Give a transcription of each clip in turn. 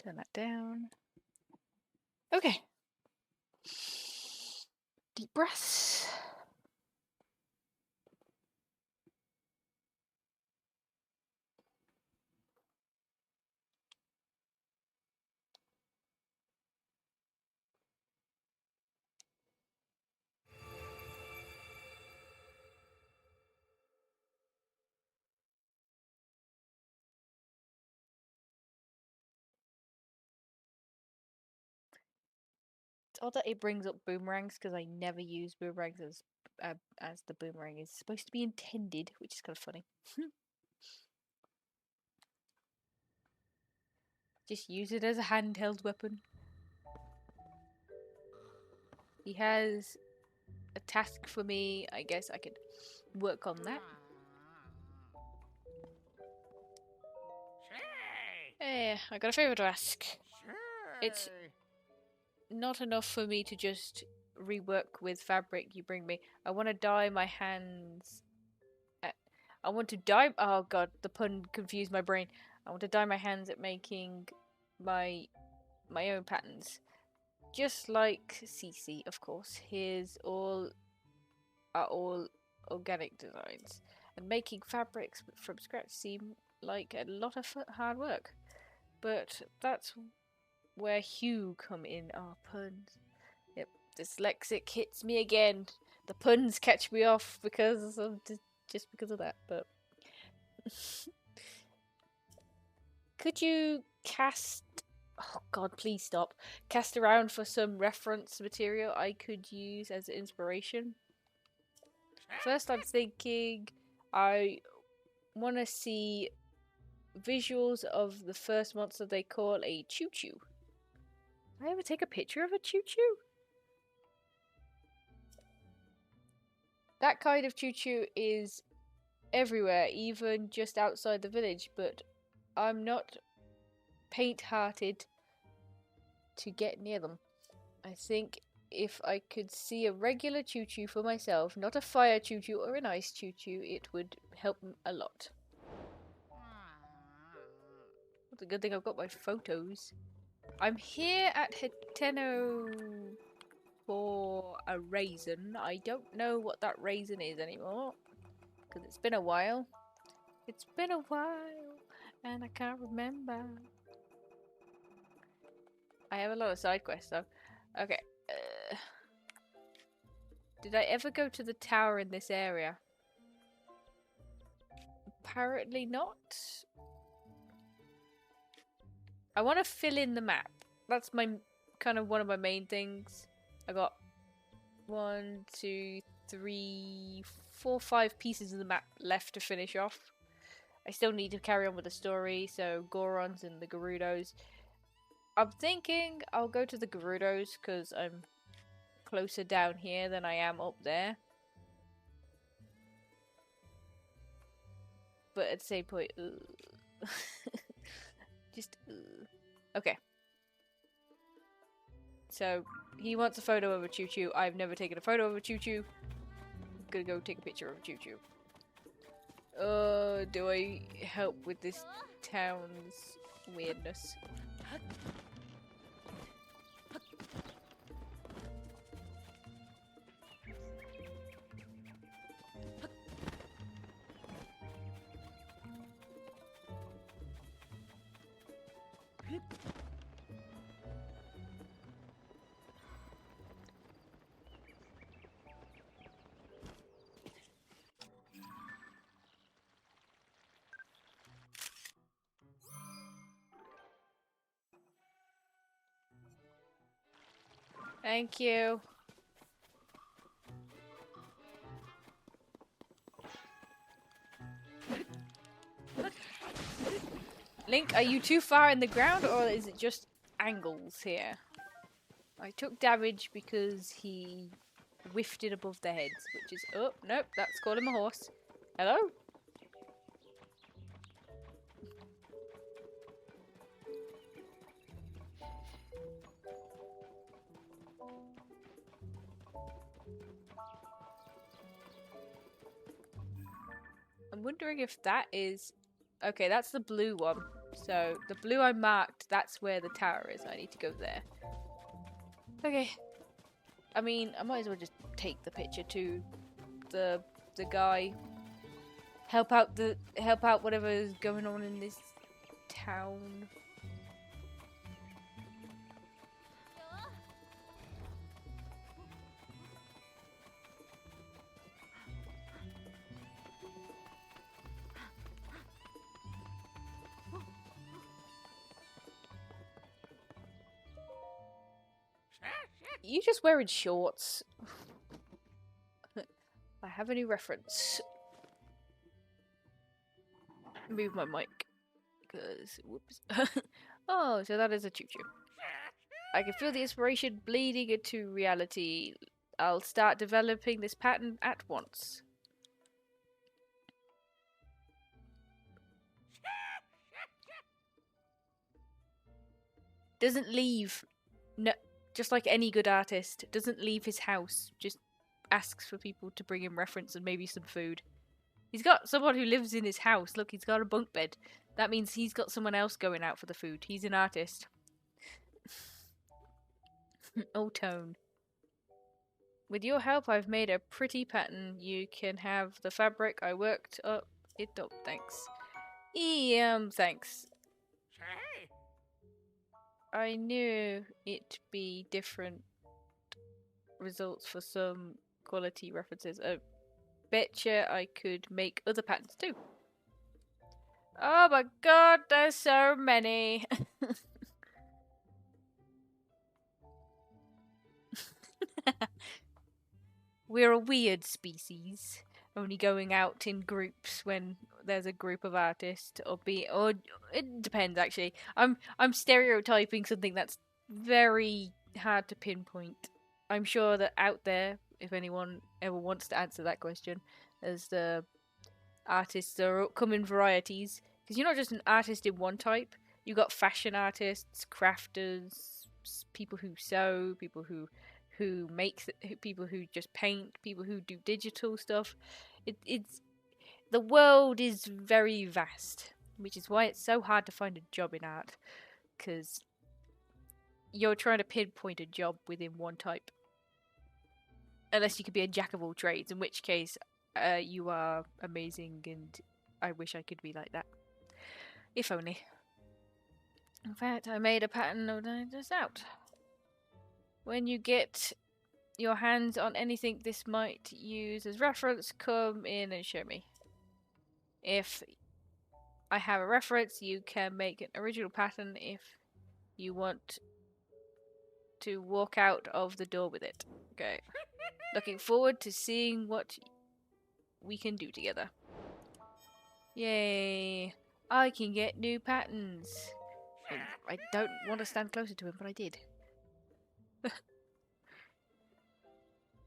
Turn that down. Okay. Deep breaths. It's odd that it brings up boomerangs because I never use boomerangs as the boomerang is supposed to be intended, which is kind of funny. Just use it as a handheld weapon. He has a task for me. I guess I could work on that. Hey, I got a favour to ask. It's not enough for me to just rework with fabric you bring me. I want to dye my hands. I want to dye. Oh god, the pun confused my brain. I want to dye my hands at making my own patterns, just like Cece, of course. His all organic designs, and making fabrics from scratch seem like a lot of hard work. But that's where Hugh come in. Oh, puns. Yep, dyslexic hits me again. The puns catch me off because of just because of that. But could you cast? Oh God, please stop. Cast around for some reference material I could use as inspiration. First, I'm thinking I want to see visuals of the first monster they call a choo-choo. Did I ever take a picture of a choo-choo? That kind of choo-choo is everywhere, even just outside the village, but I'm not paint-hearted to get near them. I think if I could see a regular choo-choo for myself, not a fire choo-choo or an ice choo-choo, it would help a lot. It's a good thing I've got my photos. I'm here at Heteno for a raisin. I don't know what that raisin is anymore, because it's been a while. It's been a while, and I can't remember. I have a lot of side quests though. Okay. Did I ever go to the tower in this area? Apparently not. I want to fill in the map. That's my kind of one of my main things. I got 1, 2, 3, 4, 5 pieces of the map left to finish off. I still need to carry on with the story, so Gorons and the Gerudos. I'm thinking I'll go to the Gerudos because I'm closer down here than I am up there. But at the same point, just okay. So he wants a photo of a choo-choo. I've never taken a photo of a choo-choo. I'm gonna go take a picture of a choo-choo. Do I help with this town's weirdness? Thank you. Link, are you too far in the ground or is it just angles here? I took damage because he whiffed it above their heads, which is... Oh, nope, that's called him a horse. Hello? I'm wondering if that is... Okay, that's the blue one. So the blue I marked, that's where the tower is. I need to go there. Okay. I mean, I might as well just take the picture to the guy. Help out whatever is going on in this town. You just wearing shorts. I have a new reference. Move my mic. Because, whoops. Oh, so that is a choo-choo. I can feel the inspiration bleeding into reality. I'll start developing this pattern at once. Doesn't leave. No, just like any good artist, doesn't leave his house. Just asks for people to bring him reference and maybe some food. He's got someone who lives in his house. Look, he's got a bunk bed. That means he's got someone else going out for the food. He's an artist. Oh, Tone. With your help, I've made a pretty pattern. You can have the fabric I worked up. Thanks. Thanks. I knew it'd be different results for some quality references. I betcha I could make other patterns too. Oh my god, there's so many. We're a weird species, only going out in groups when there's a group of artists, or it depends actually. I'm stereotyping something that's very hard to pinpoint. I'm sure that out there, if anyone ever wants to answer that question, as the artists are come in varieties, because you're not just an artist in one type. You've got fashion artists, crafters, people who sew, people who make people who just paint, people who do digital stuff. It's the world is very vast, which is why it's so hard to find a job in art, because you're trying to pinpoint a job within one type, unless you could be a jack of all trades, in which case you are amazing, and I wish I could be like that. If only. In fact, I made a pattern of this out. When you get your hands on anything this might use as reference, come in and show me. If I have a reference, you can make an original pattern if you want to walk out of the door with it. Okay. Looking forward to seeing what we can do together. Yay! I can get new patterns. I don't want to stand closer to him, but I did.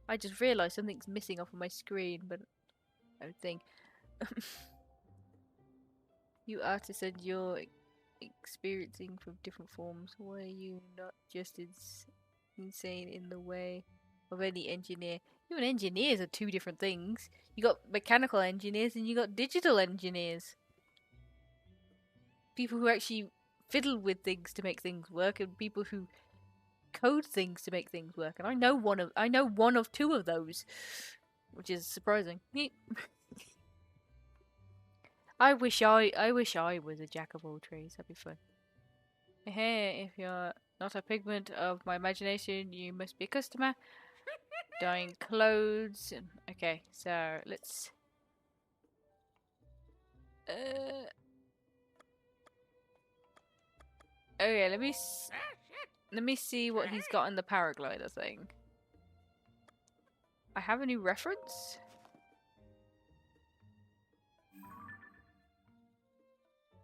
I just realised something's missing off of my screen, but I don't think. You artists and you're experiencing from different forms. Why are you not just as insane in the way of any engineer? You and engineers are two different things. You got mechanical engineers and you got digital engineers. People who actually fiddle with things to make things work, and people who code things to make things work. And I know one of two of those, which is surprising. I wish I was a jack of all trades. That'd be fun. Hey, if you're not a figment of my imagination, you must be a customer. Dyeing clothes. Okay, so let's. Okay, let me see what he's got in the paraglider thing. I have a new reference.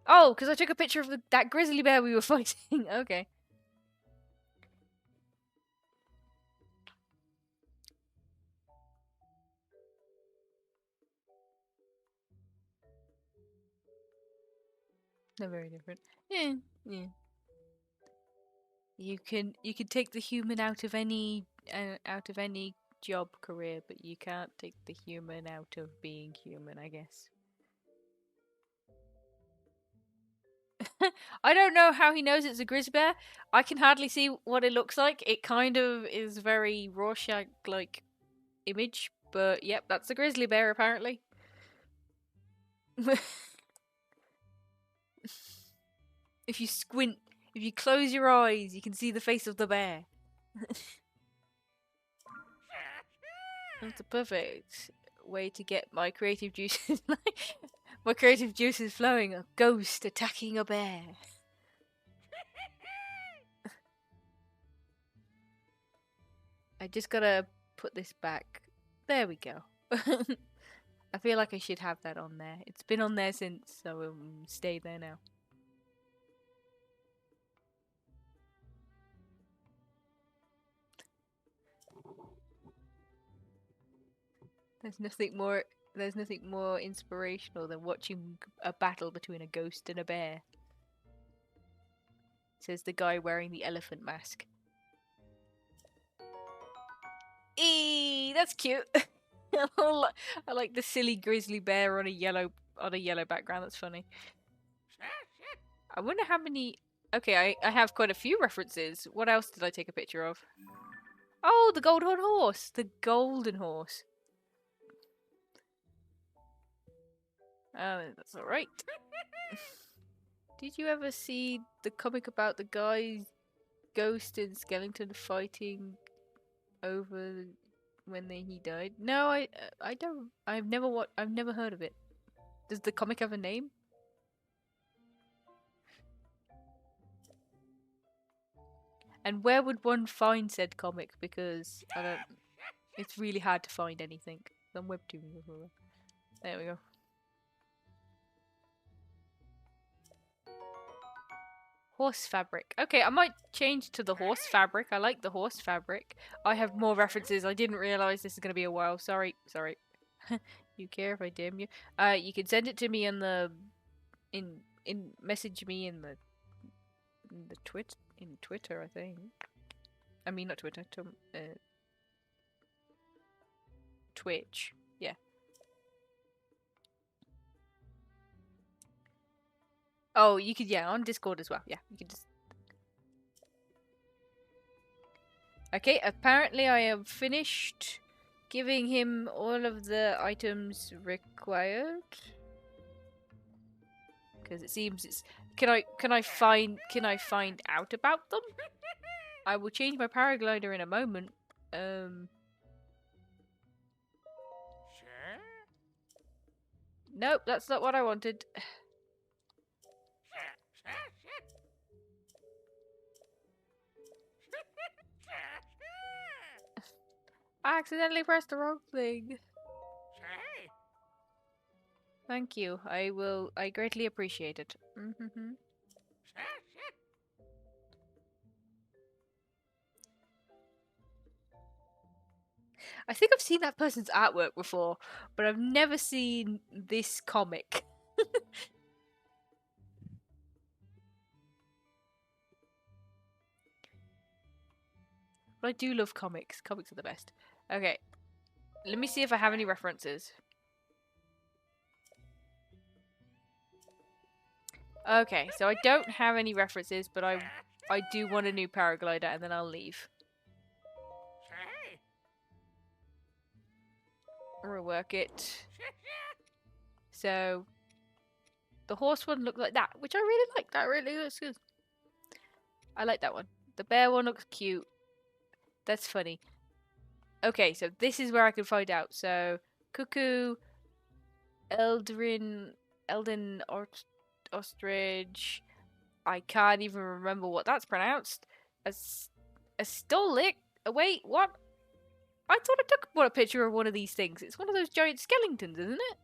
Oh, because I took a picture of that grizzly bear we were fighting. Okay. They're very different. Yeah, yeah. You can take the human out of any job career, but you can't take the human out of being human, I guess. I don't know how he knows it's a grizzly bear. I can hardly see what it looks like. It kind of is very Rorschach-like image, but yep, that's a grizzly bear apparently. If you squint, if you close your eyes, you can see the face of the bear. That's a perfect way to get my creative juices. My creative juices flowing. A ghost attacking a bear. I just gotta put this back. There we go. I feel like I should have that on there. It's been on there since, so it'll stay there now. There's nothing more inspirational than watching a battle between a ghost and a bear. Says the guy wearing the elephant mask. Eee, that's cute. I like the silly grizzly bear on a yellow background. That's funny. I wonder how many. Okay, I have quite a few references. What else did I take a picture of? Oh, the golden horse. The golden horse. That's alright. Did you ever see the comic about the guy, Ghost and Skeleton fighting over when he died? No, I don't. I've never heard of it. Does the comic have a name? And where would one find said comic? Because I don't. It's really hard to find anything. On Webtoon. There we go. Horse fabric. Okay, I might change to the horse fabric. I like the horse fabric. I have more references. I didn't realize this is going to be a while. Sorry. You care if I dim you? You can send it to me in the message me in the Twitter, I think. I mean, not Twitter. Twitch. Yeah. Oh, you could, yeah, on Discord as well. Yeah, you could just... Okay, apparently I have finished giving him all of the items required. Because it seems it's... Can I find out about them? I will change my paraglider in a moment. Nope, that's not what I wanted. I accidentally pressed the wrong thing. Thank you. I greatly appreciate it. I think I've seen that person's artwork before, but I've never seen this comic. But I do love comics. Comics are the best. Okay. Let me see if I have any references. Okay, so I don't have any references, but I do want a new paraglider, and then I'll leave. Rework it. So the horse one looked like that, which I really like. That really looks good. I like that one. The bear one looks cute. That's funny. Okay, so this is where I can find out. So Cuckoo, Elden Ostrich. I can't even remember what that's pronounced. A Stolik. Wait, what? I thought I took a picture of one of these things. It's one of those giant skeletons, isn't it?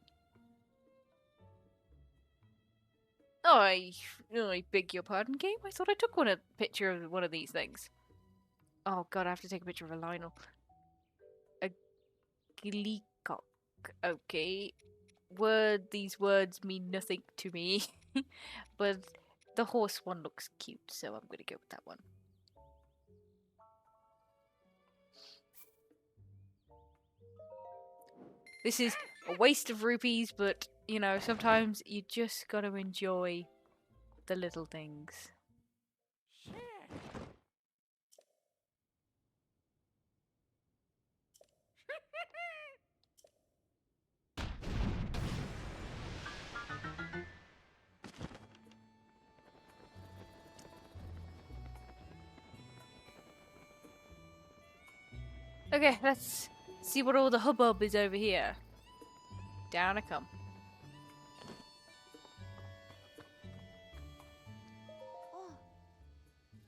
I beg your pardon, game. I thought I took a picture of one of these things. Oh god, I have to take a picture of a Lionel. A gleecock. Okay. These words mean nothing to me. But the horse one looks cute, so I'm gonna go with that one. This is a waste of rupees, but, you know, sometimes you just gotta enjoy the little things. Okay, let's see what all the hubbub is over here. Down I come.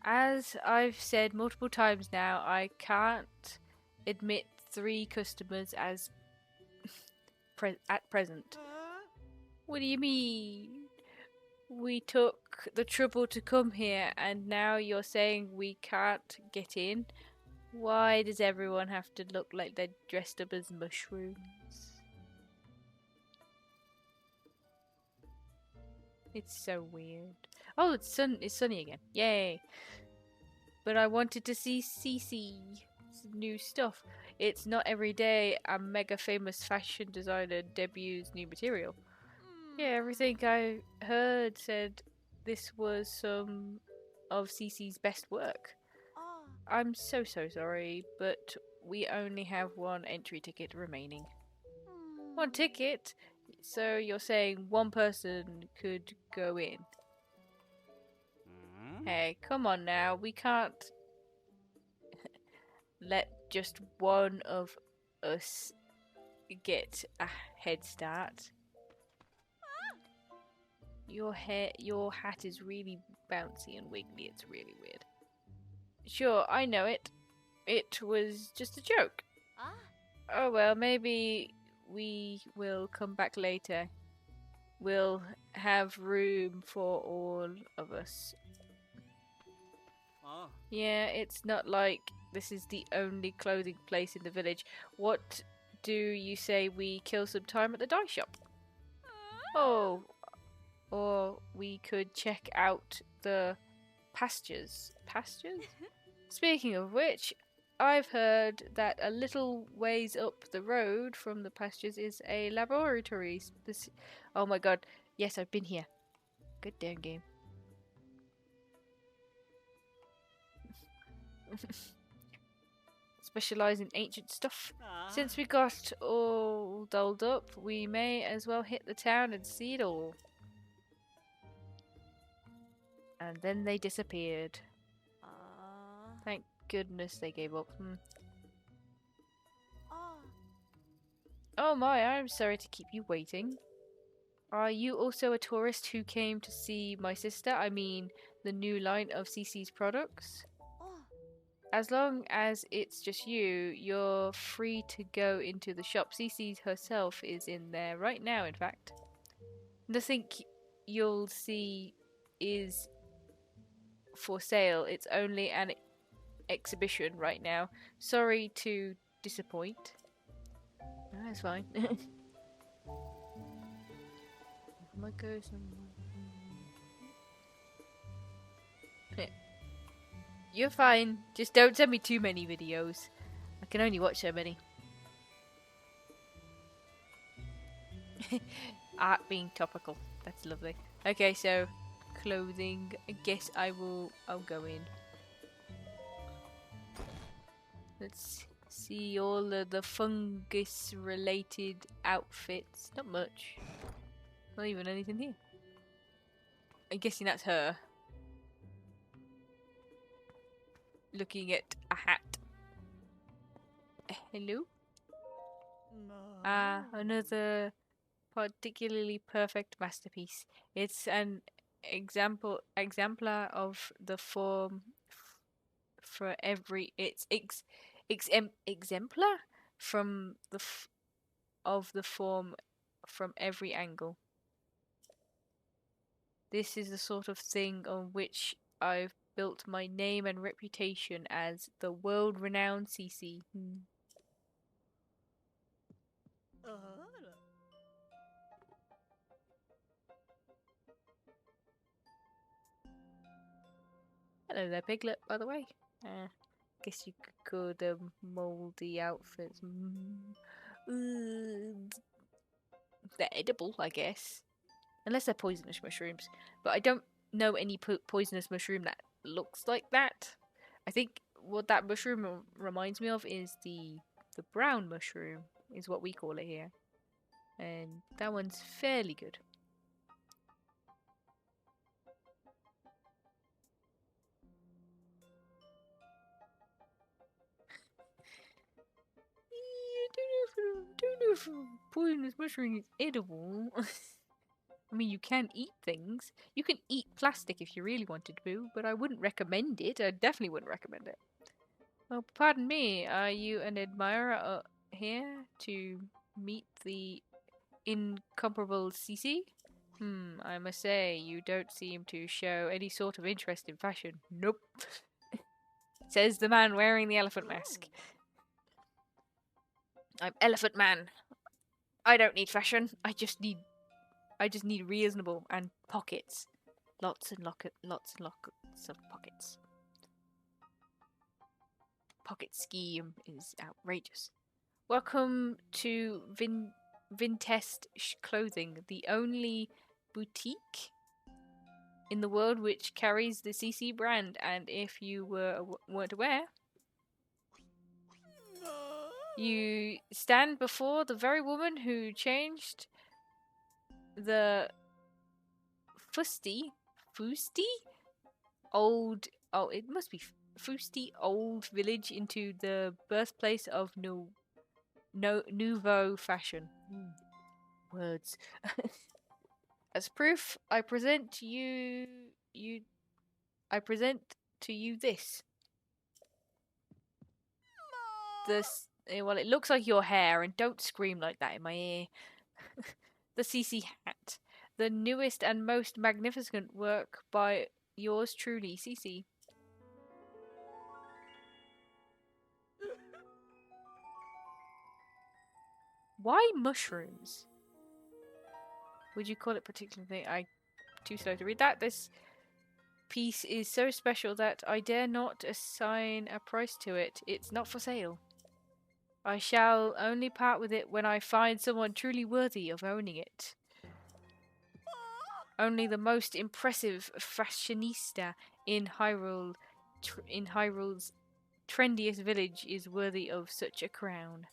As I've said multiple times now, I can't admit 3 customers as at present. What do you mean? We took the trouble to come here and now you're saying we can't get in? Why does everyone have to look like they're dressed up as mushrooms? It's so weird. Oh, it's sunny again. Yay. But I wanted to see Cece's new stuff. It's not every day a mega famous fashion designer debuts new material. Yeah, everything I heard said this was some of Cece's best work. I'm so sorry, but we only have 1 entry ticket remaining. 1 ticket? So you're saying 1 person could go in? Hey, come on now, we can't let just 1 of us get a head start. Your hat is really bouncy and wiggly, it's really weird. Sure, I know it. It was just a joke. Oh well, maybe we will come back later. We'll have room for all of us. Yeah, it's not like this is the only clothing place in the village. What do you say we kill some time at the dye shop? Oh, or we could check out the pastures. Pastures? Speaking of which, I've heard that a little ways up the road from the pastures is a laboratory. Oh my god, yes, I've been here. Good damn game. Specialise in ancient stuff. Since we got all dolled up, we may as well hit the town and see it all. And then they disappeared. Thank goodness they gave up. Oh my, I'm sorry to keep you waiting. Are you also a tourist who came to see my sister? I mean, the new line of Cece's products? As long as it's just you, you're free to go into the shop. Cece herself is in there right now, in fact. Nothing you'll see is for sale. It's only an exhibition right now. Sorry to disappoint. No, that's fine. You're fine. Just don't send me too many videos. I can only watch so many. Art being topical. That's lovely. Okay, so clothing. I guess I'll go in. Let's see all of the fungus related outfits. Not much. Not even anything here. I'm guessing that's her. Looking at a hat. Hello? Another particularly perfect masterpiece. It's an exemplar of the form for every. It's exemplar from of the form from every angle. This is the sort of thing on which I've built my name and reputation as the world-renowned Cece. Hello there, Piglet, by the way. Guess you could call them mouldy outfits. They're edible, I guess. Unless they're poisonous mushrooms. But I don't know any poisonous mushroom that looks like that. I think what that mushroom reminds me of is the brown mushroom, is what we call it here, and that one's fairly good. Don't know if poisonous mushroom is edible. I mean, you can eat things. You can eat plastic if you really wanted to, but I wouldn't recommend it. I definitely wouldn't recommend it. Oh, pardon me. Are you an admirer here to meet the incomparable Cece? I must say, you don't seem to show any sort of interest in fashion. Nope. Says the man wearing the elephant mask. I'm Elephant Man. I don't need fashion. I just need reasonable and pockets. Lots and lots of pockets. Pocket scheme is outrageous. Welcome to Vintest Clothing, the only boutique in the world which carries the CC brand. And if you weren't aware, you stand before the very woman who changed the fusty old, oh, it must be fusty old village into the birthplace of nouveau fashion. Words. As proof, I present to you this. This, well, it looks like your hair, and don't scream like that in my ear. The CC hat, the newest and most magnificent work by yours truly, CC. Why mushrooms? Would you call it particular thing? I'm too slow to read that. This piece is so special that I dare not assign a price to it. It's not for sale. I shall only part with it when I find someone truly worthy of owning it. Only the most impressive fashionista in Hyrule's trendiest village is worthy of such a crown.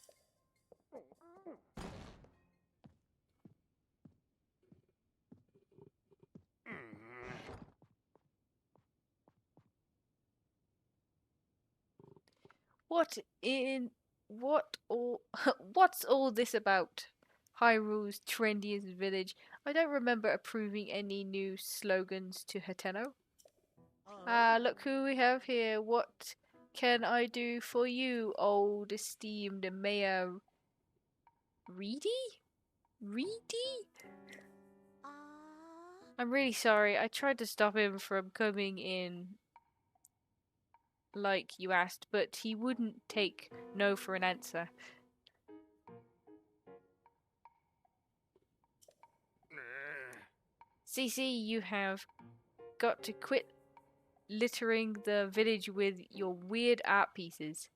What's all this about? Hyrule's trendiest village. I don't remember approving any new slogans to Hateno. Look who we have here. What can I do for you, old esteemed Mayor Reedy? Reedy? I'm really sorry. I tried to stop him from coming in like you asked, but he wouldn't take no for an answer. CC, you have got to quit littering the village with your weird art pieces.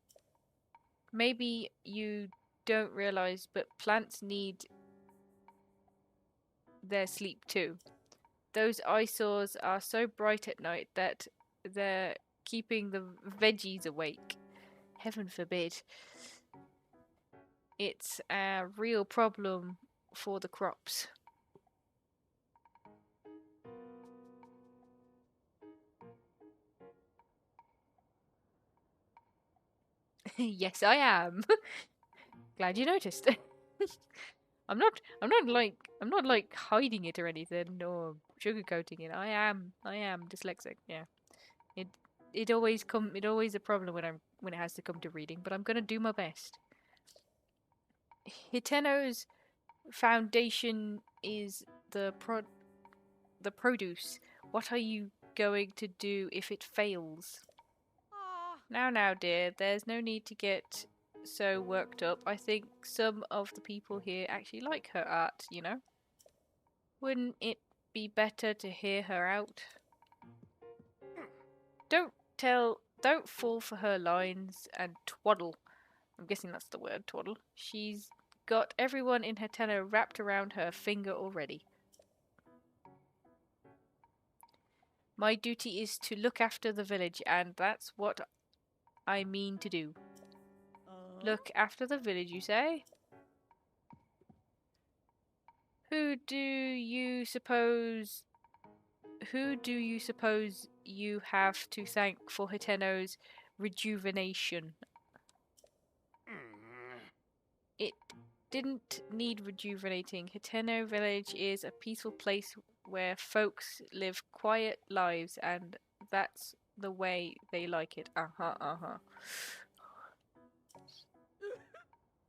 Maybe you don't realize, but plants need their sleep too. Those eyesores are so bright at night that they're keeping the veggies awake. Heaven forbid. It's a real problem for the crops. Yes, I am. Glad you noticed. I'm not like hiding it or anything or sugarcoating it. I am dyslexic. Yeah. It always a problem when it has to come to reading, but I'm going to do my best. Hiteno's foundation is the produce. What are you going to do if it fails? Now, dear, there's no need to get so worked up. I think some of the people here actually like her art, you know? Wouldn't it be better to hear her out? Don't fall for her lines and twaddle. I'm guessing that's the word, twaddle. She's got everyone in her tenor wrapped around her finger already. My duty is to look after the village, and that's what I mean to do. Look after the village, you say? Who do you suppose you have to thank for Hiteno's rejuvenation? It didn't need rejuvenating. Hiteno village is a peaceful place where folks live quiet lives, and that's the way they like it.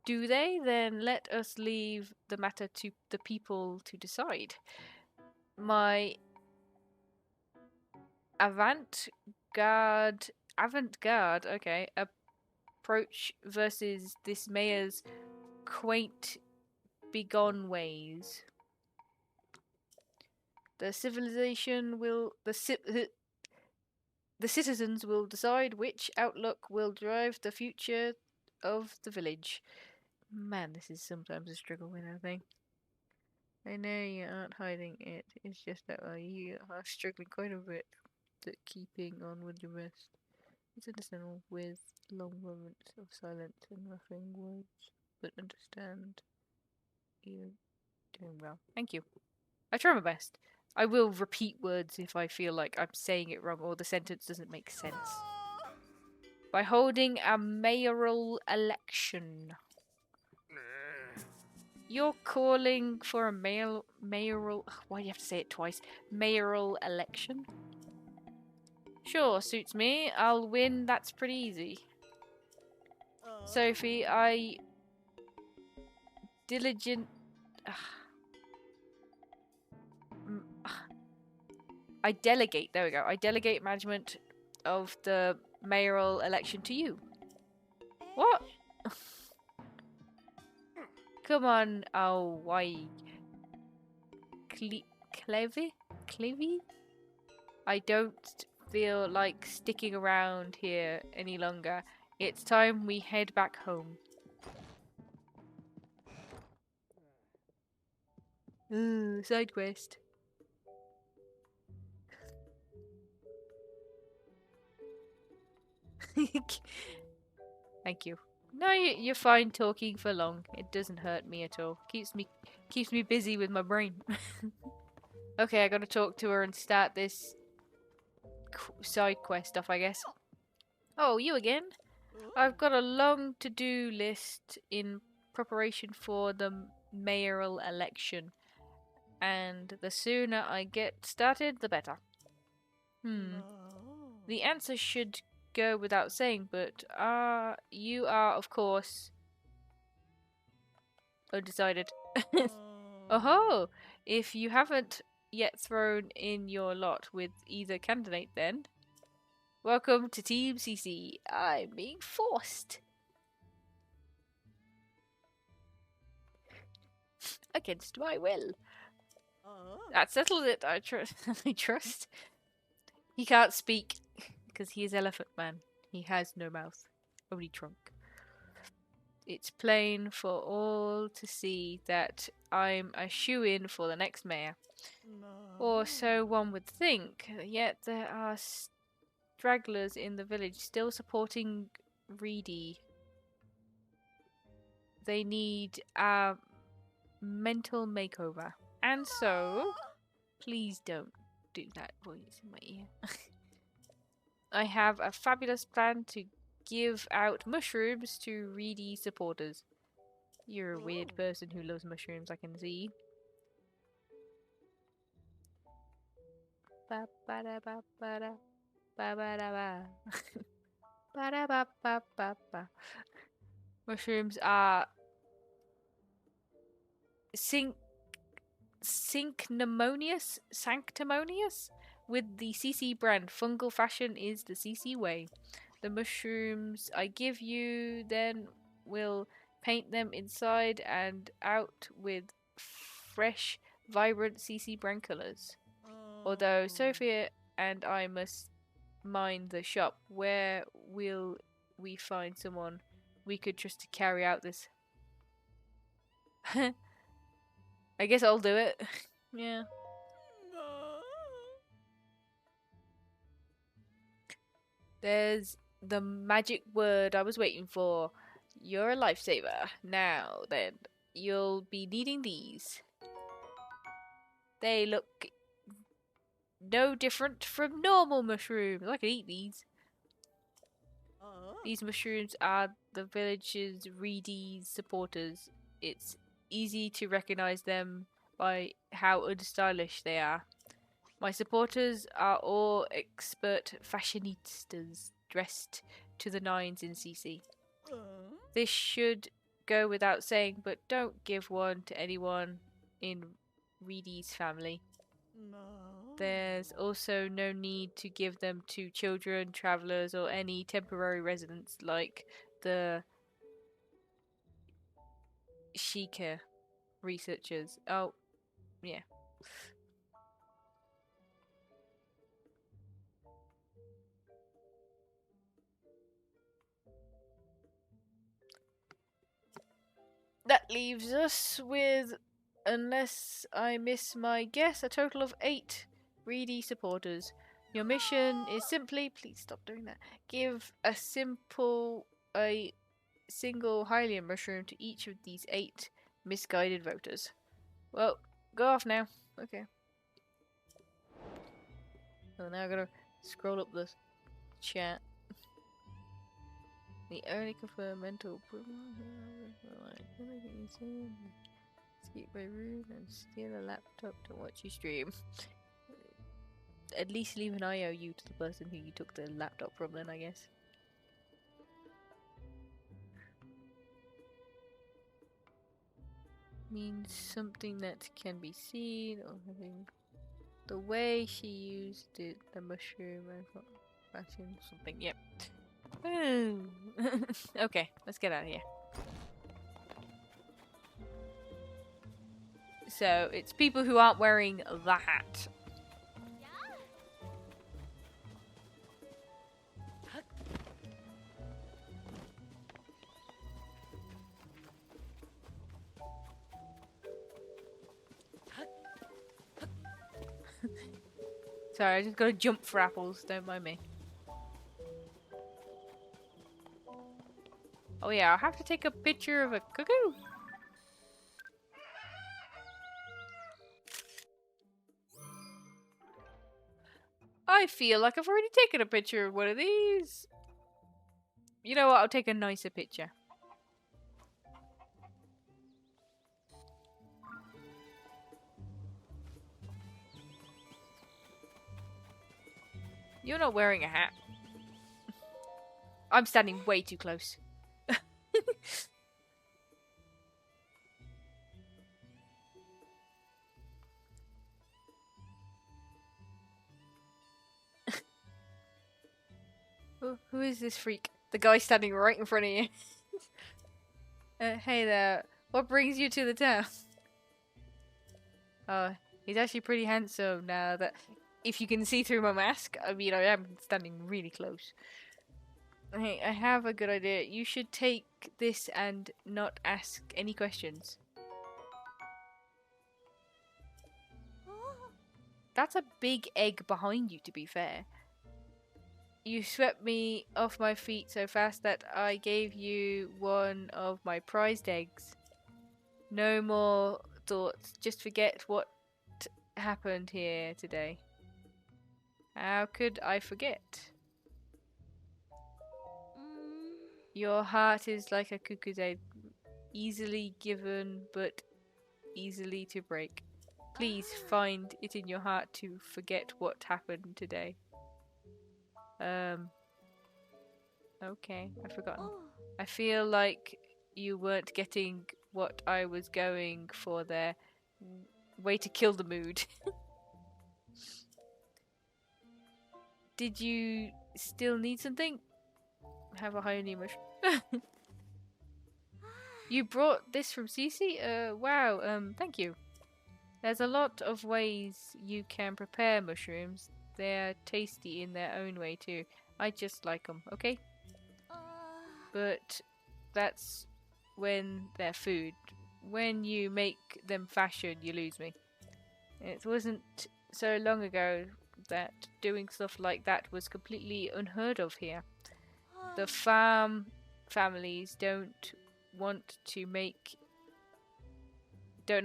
Do they? Then let us leave the matter to the people to decide. My avant-garde, okay, approach versus this mayor's quaint, begone ways. The civilization will the citizens will decide which outlook will drive the future of the village. Man, this is sometimes a struggle with everything. I know you aren't hiding it. It's just that you are struggling quite a bit at keeping on with the rest. It's understandable with long moments of silence and roughing words, but understand you're doing well. Thank you. I try my best. I will repeat words if I feel like I'm saying it wrong or the sentence doesn't make sense. By holding a mayoral election. You're calling for a mayoral... Why do you have to say it twice? Mayoral election? Sure, suits me. I'll win. That's pretty easy. Sophie, I delegate, there we go. I delegate management of the mayoral election to you. What? Come on, oh, why? Clevy? I don't feel like sticking around here any longer. It's time we head back home. Ooh, side quest. Thank you. No, you're fine talking for long. It doesn't hurt me at all. Keeps me busy with my brain. Okay, I gotta talk to her and start this side quest stuff, I guess. Oh, you again? I've got a long to-do list in preparation for the mayoral election, and the sooner I get started, the better. The answer should go without saying, but you are, of course, undecided. Oh, if you haven't yet thrown in your lot with either candidate, then welcome to Team CC. I'm being forced. Against my will. That settles it. I trust. He can't speak because he is Elephant Man. He has no mouth, only trunk. It's plain for all to see that I'm a shoo-in for the next mayor. Or so one would think, yet there are stragglers in the village still supporting Reedy. They need a mental makeover. And so, please don't do that voice in my ear. I have a fabulous plan to give out mushrooms to Reedy supporters. You're a weird person who loves mushrooms, I can see. Ba ba da ba ba da ba ba da ba ba da ba ba ba ba. Mushrooms are sanctimonious with the CC brand. Fungal fashion is the CC way. The mushrooms I give you then will paint them inside and out with fresh, vibrant CC brand colours. Although Sophia and I must mind the shop, where will we find someone we could trust to carry out this? I guess I'll do it. Yeah. There's the magic word I was waiting for. You're a lifesaver. Now then, you'll be needing these. They look no different from normal mushrooms. I can eat these. These mushrooms are the village's Reedy supporters. It's easy to recognize them by how unstylish they are. My supporters are all expert fashionistas dressed to the nines in CC. This should go without saying, but don't give one to anyone in Reedy's family. There's also no need to give them to children, travellers, or any temporary residents like the Sheikah researchers. Oh, yeah. That leaves us with, unless I miss my guess, a total of 8 Reedy supporters. Your mission is simply, please stop doing that, give a single Hylian mushroom to each of these 8 misguided voters. Well, go off now. Okay. So now I gotta scroll up the chat. The only confirmed mental escape my room and steal a laptop to watch you stream. At least leave an IOU to the person who you took the laptop from then, I guess. Means something that can be seen or having the way she used it, the mushroom and fashion something, yep. Okay, let's get out of here. So, it's people who aren't wearing the hat. Sorry, I just gotta jump for apples, don't mind me. Oh yeah, I'll have to take a picture of a cuckoo. I feel like I've already taken a picture of one of these. You know what, I'll take a nicer picture. You're not wearing a hat. I'm standing way too close. Who is this freak? The guy standing right in front of you. Hey there. What brings you to the town? Oh, he's actually pretty handsome now that... If you can see through my mask, I mean, I am standing really close. Hey, I have a good idea. You should take this and not ask any questions. That's a big egg behind you, to be fair. You swept me off my feet so fast that I gave you one of my prized eggs. No more thoughts. Just forget what happened here today. How could I forget? Your heart is like a cuckoo's egg. Easily given, but easily to break. Please find it in your heart to forget what happened today. Okay, I've forgotten. I feel like you weren't getting what I was going for there. Way to kill the mood. Did you still need something? Have a high mushroom. You brought this from Cece? Wow, thank you. There's a lot of ways you can prepare mushrooms. They're tasty in their own way too. I just like them, okay? But that's when they're food. When you make them fashion, you lose me. It wasn't so long ago that doing stuff like that was completely unheard of here. The farm families don't know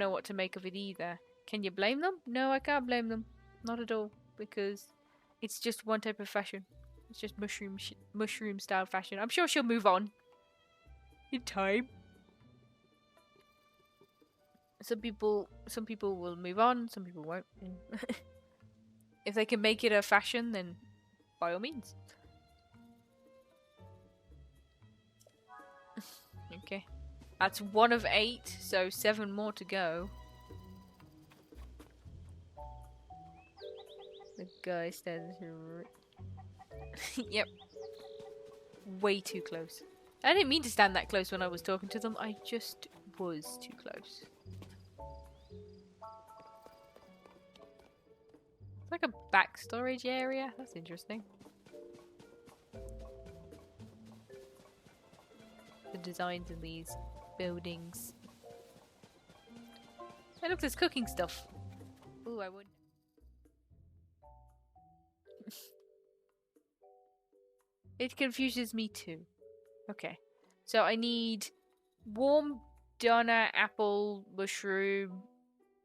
what to make of it either. Can you blame them? No, I can't blame them. Not at all, because it's just one type of fashion. It's just mushroom style fashion. I'm sure she'll move on in time. Some people will move on, some people won't. If they can make it a fashion, then by all means. Okay. That's 1 of 8, so 7 more to go. The guy stands. Yep. Way too close. I didn't mean to stand that close when I was talking to them. I just was too close. It's like a back storage area. That's interesting. The designs in these buildings. Hey, look, there's cooking stuff. Ooh, I would. It confuses me too. Okay. So I need warm doner, apple, mushroom,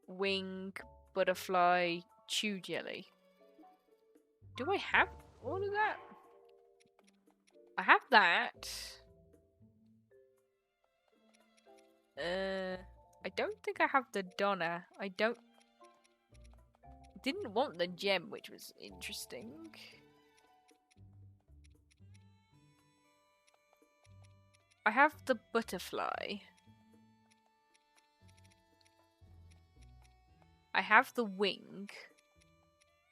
wing, butterfly, chew jelly. Do I have all of that? I have that. I don't think I have the doner. I didn't want the gem, which was interesting. I have the butterfly. I have the wing.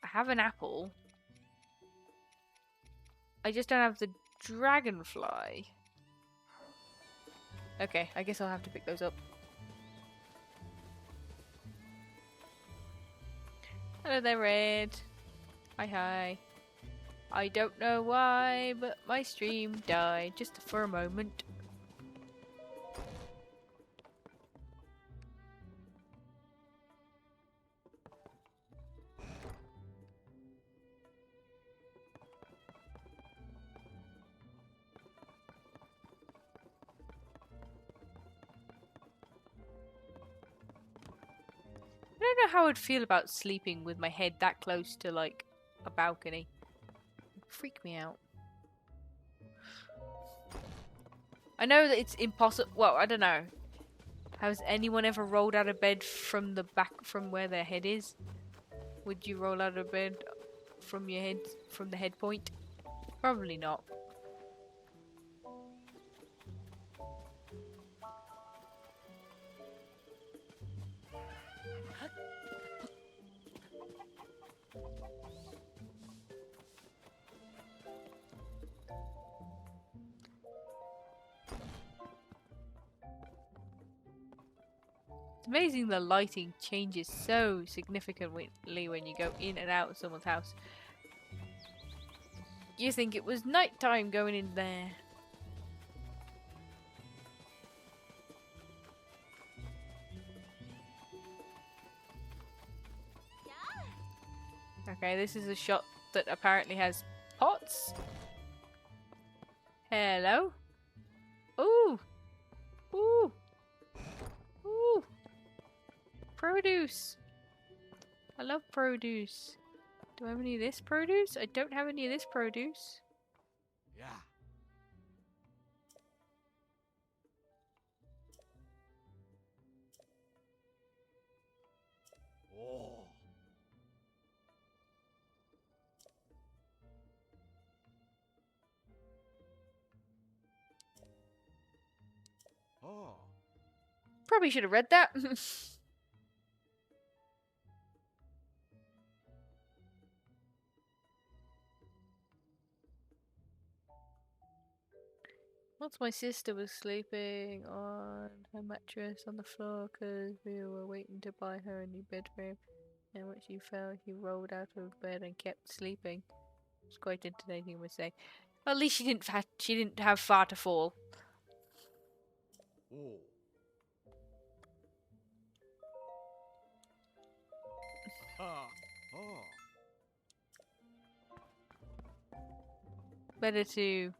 I have an apple. I just don't have the dragonfly. Okay, I guess I'll have to pick those up. Hello there, Red. Hi, hi. I don't know why, but my stream died just for a moment. I don't know how I'd feel about sleeping with my head that close to, like, a balcony. It'd freak me out. I know that it's impossible. Well, I don't know. Has anyone ever rolled out of bed from the back, from where their head is? Would you roll out of bed from your head, from the head point? Probably not. It's amazing the lighting changes so significantly when you go in and out of someone's house. You think it was nighttime going in there. Okay, this is a shot that apparently has pots. Hello? Ooh! Ooh! Ooh! Produce! I love produce. Do I have any of this produce? I don't have any of this produce. Yeah. Oh. Oh. Probably should have read that. Once my sister was sleeping on her mattress on the floor because we were waiting to buy her a new bedroom. And when she fell, she rolled out of bed and kept sleeping. It's quite entertaining, I must say. Well, at least she didn't have far to fall. Oh. Ah. Oh. better to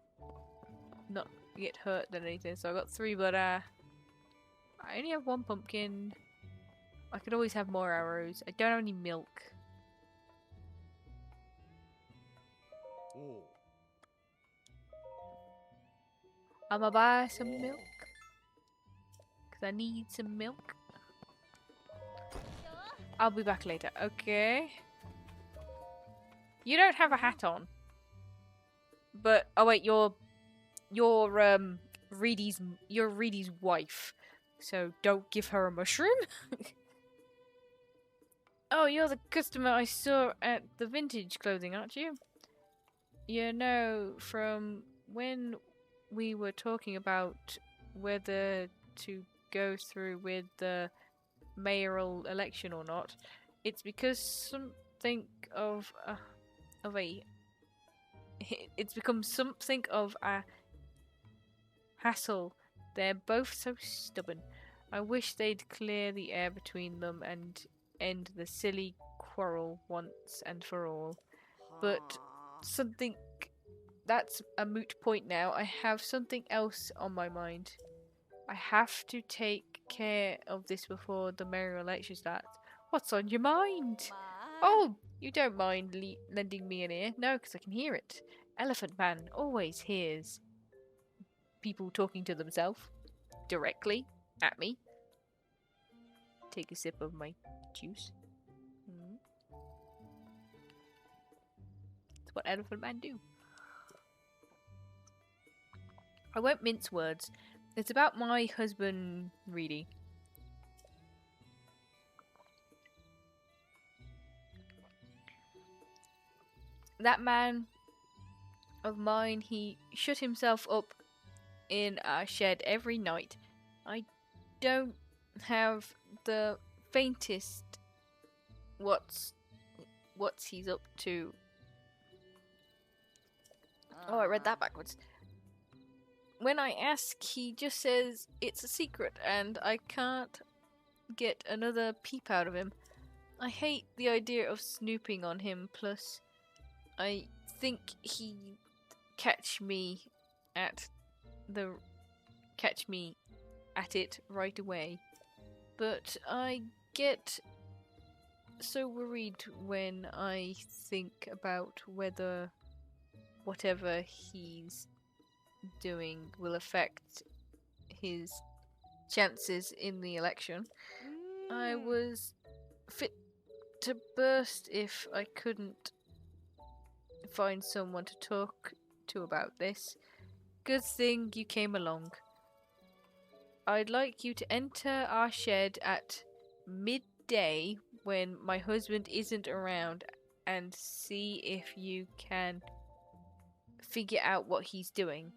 not get hurt than anything. So I got 3, but I only have 1 pumpkin. I could always have more arrows. I don't have any milk. Oh. I'ma buy some milk. Because I need some milk. I'll be back later. Okay. You don't have a hat on. But, oh wait, you're Reedy's wife. So don't give her a mushroom. Oh, you're the customer I saw at the vintage clothing, aren't you? You know, from when we were talking about whether to go through with the mayoral election or not, it's because it's become something of a hassle. They're both so stubborn. I wish they'd clear the air between them and end the silly quarrel once and for all. But that's a moot point now. I have something else on my mind. I have to take care of this before the mayoral election starts. What's on your mind? Oh, you don't mind lending me an ear? No, because I can hear it. Elephant Man always hears people talking to themselves directly at me. Take a sip of my juice. That's what Elephant Man do. I won't mince words. It's about my husband, Reedy. That man of mine, he shut himself up in our shed every night. I don't have the faintest what's he's up to. Oh, I read that backwards. When I ask, he just says it's a secret and I can't get another peep out of him. I hate the idea of snooping on him, plus I think he'd catch me at it right away. But I get so worried when I think about whether whatever he's doing will affect his chances in the election. I was fit to burst if I couldn't find someone to talk to about this. Good thing you came along. I'd like you to enter our shed at midday when my husband isn't around and see if you can figure out what he's doing.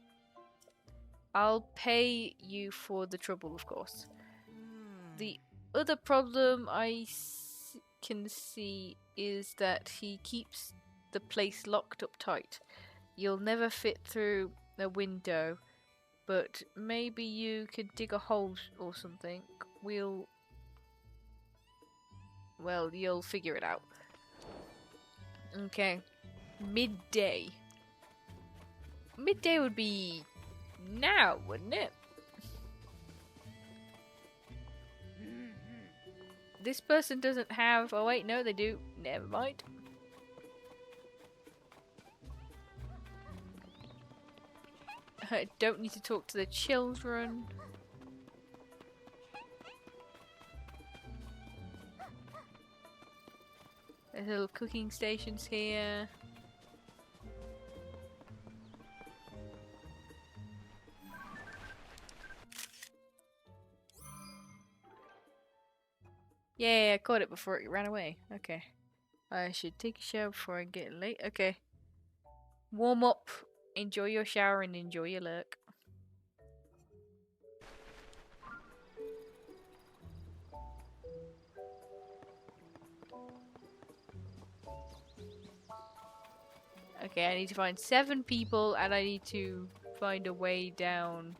I'll pay you for the trouble, of course. The other problem I can see is that he keeps the place locked up tight. You'll never fit through a window, but maybe you could dig a hole or something. You'll figure it out. Okay. Midday. Midday would be now, wouldn't it? This person doesn't have... Oh wait, no they do. Never mind. I don't need to talk to the children. There's little cooking stations here. Yeah, I caught it before it ran away. Okay. I should take a shower before I get late. Okay. Warm up. Enjoy your shower and enjoy your lurk. Okay, I need to find 7 people and I need to find a way down.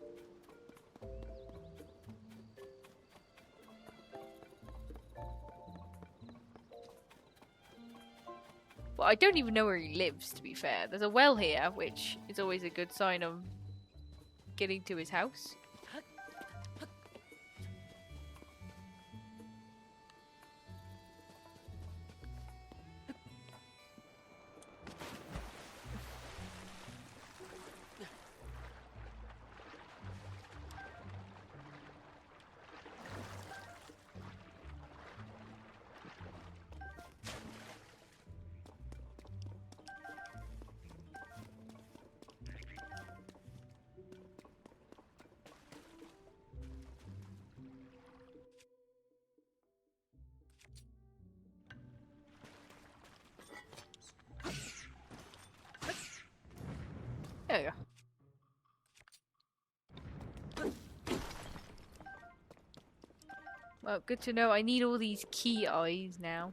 But I don't even know where he lives, to be fair. There's a well here, which is always a good sign of getting to his house. There we go. Well, good to know. I need all these key eyes now.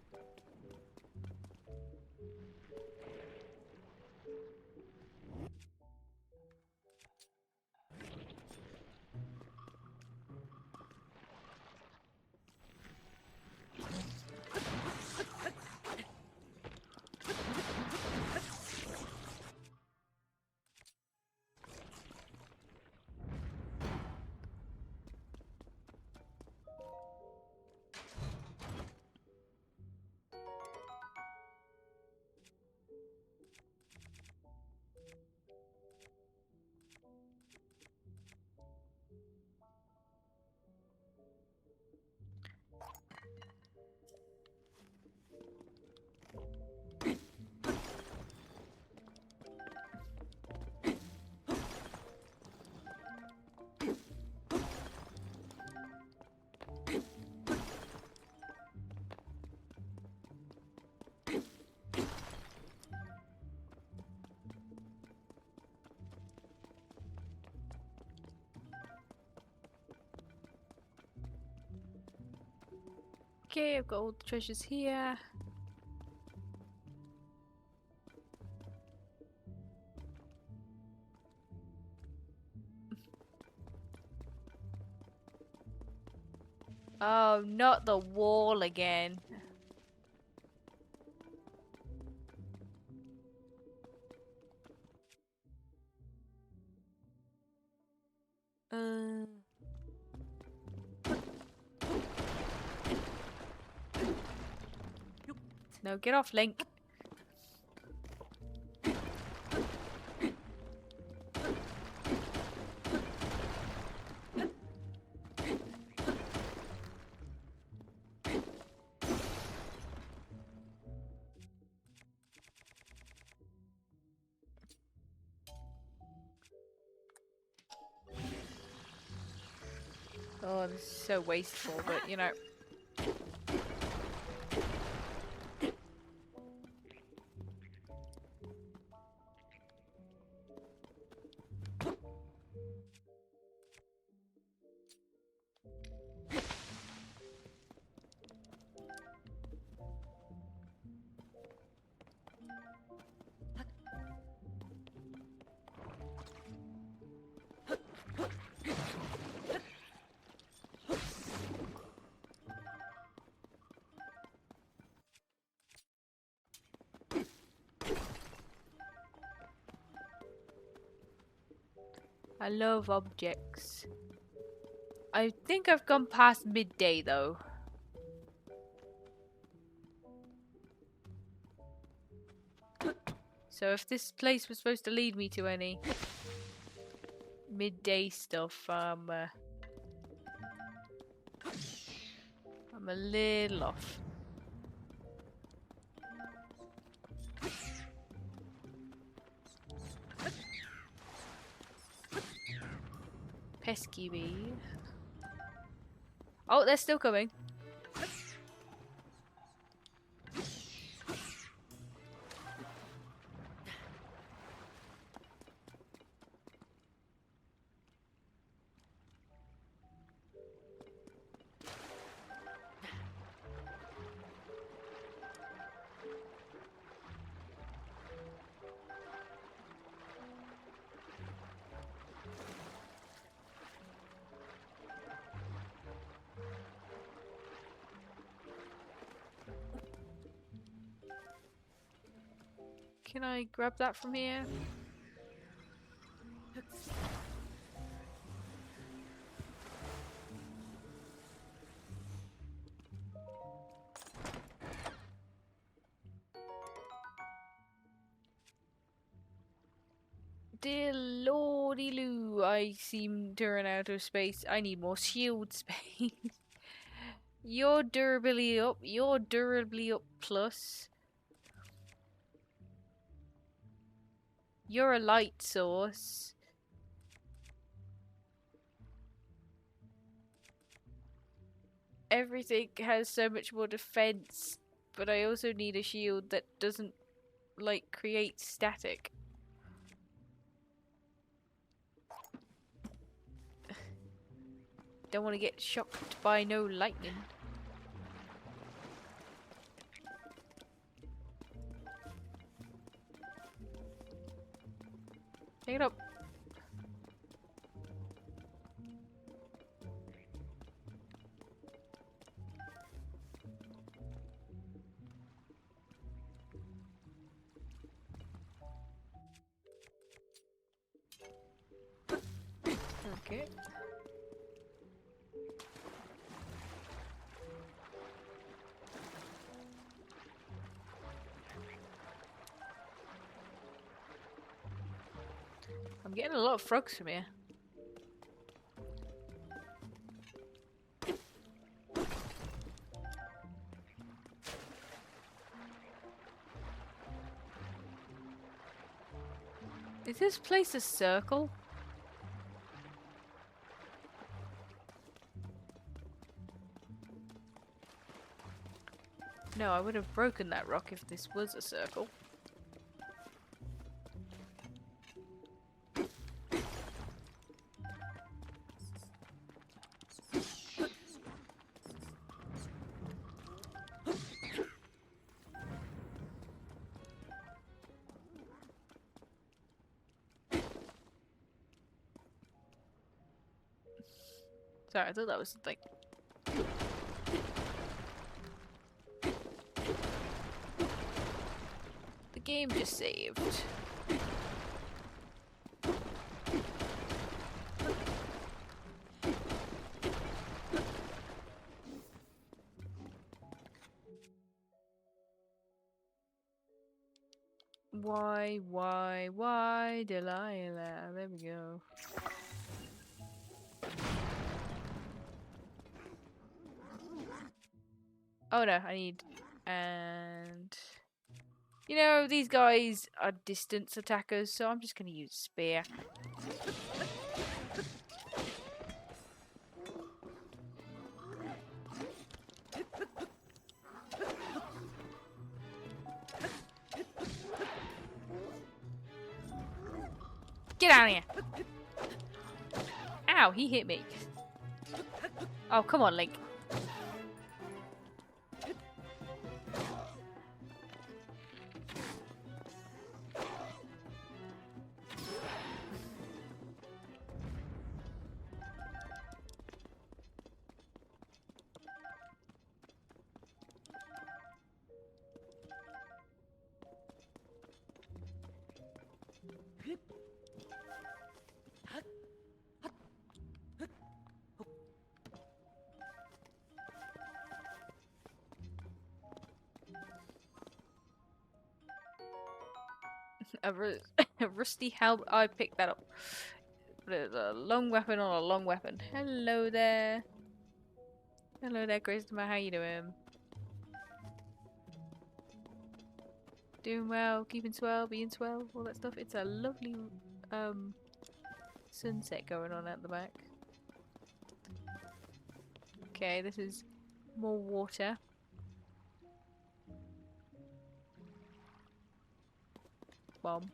Okay, I've got all the treasures here. Oh, not the wall again. Uh... No, get off, Link. Oh, this is so wasteful, but you know. I love objects. I think I've gone past midday though. So if this place was supposed to lead me to any midday stuff, I'm a little off. Pesky bee. Oh, they're still coming. Can I grab that from here? Dear lordy loo, I seem to run out of space. I need more shield space. You're durably up. You're durably up plus. You're a light source. Everything has so much more defense, but I also need a shield that doesn't, like, create static. Don't want to get shocked by no lightning. Take it up. Okay. I'm getting a lot of frogs from here. Is this place a circle? No, I would have broken that rock if this was a circle. Sorry, I thought that was something. The game just saved. Why, Delilah? There we go. Oh no, I need... And... You know, these guys are distance attackers, so I'm just gonna use spear. Get out of here! Ow, he hit me. Oh, come on, Link. A rusty helmet. I picked that up. There's a long weapon on a long weapon. Hello there. Hello there, Christopher. How you doing? Doing well, keeping swell, being swell, all that stuff. It's a lovely sunset going on at the back. Okay, this is more water. Bomb.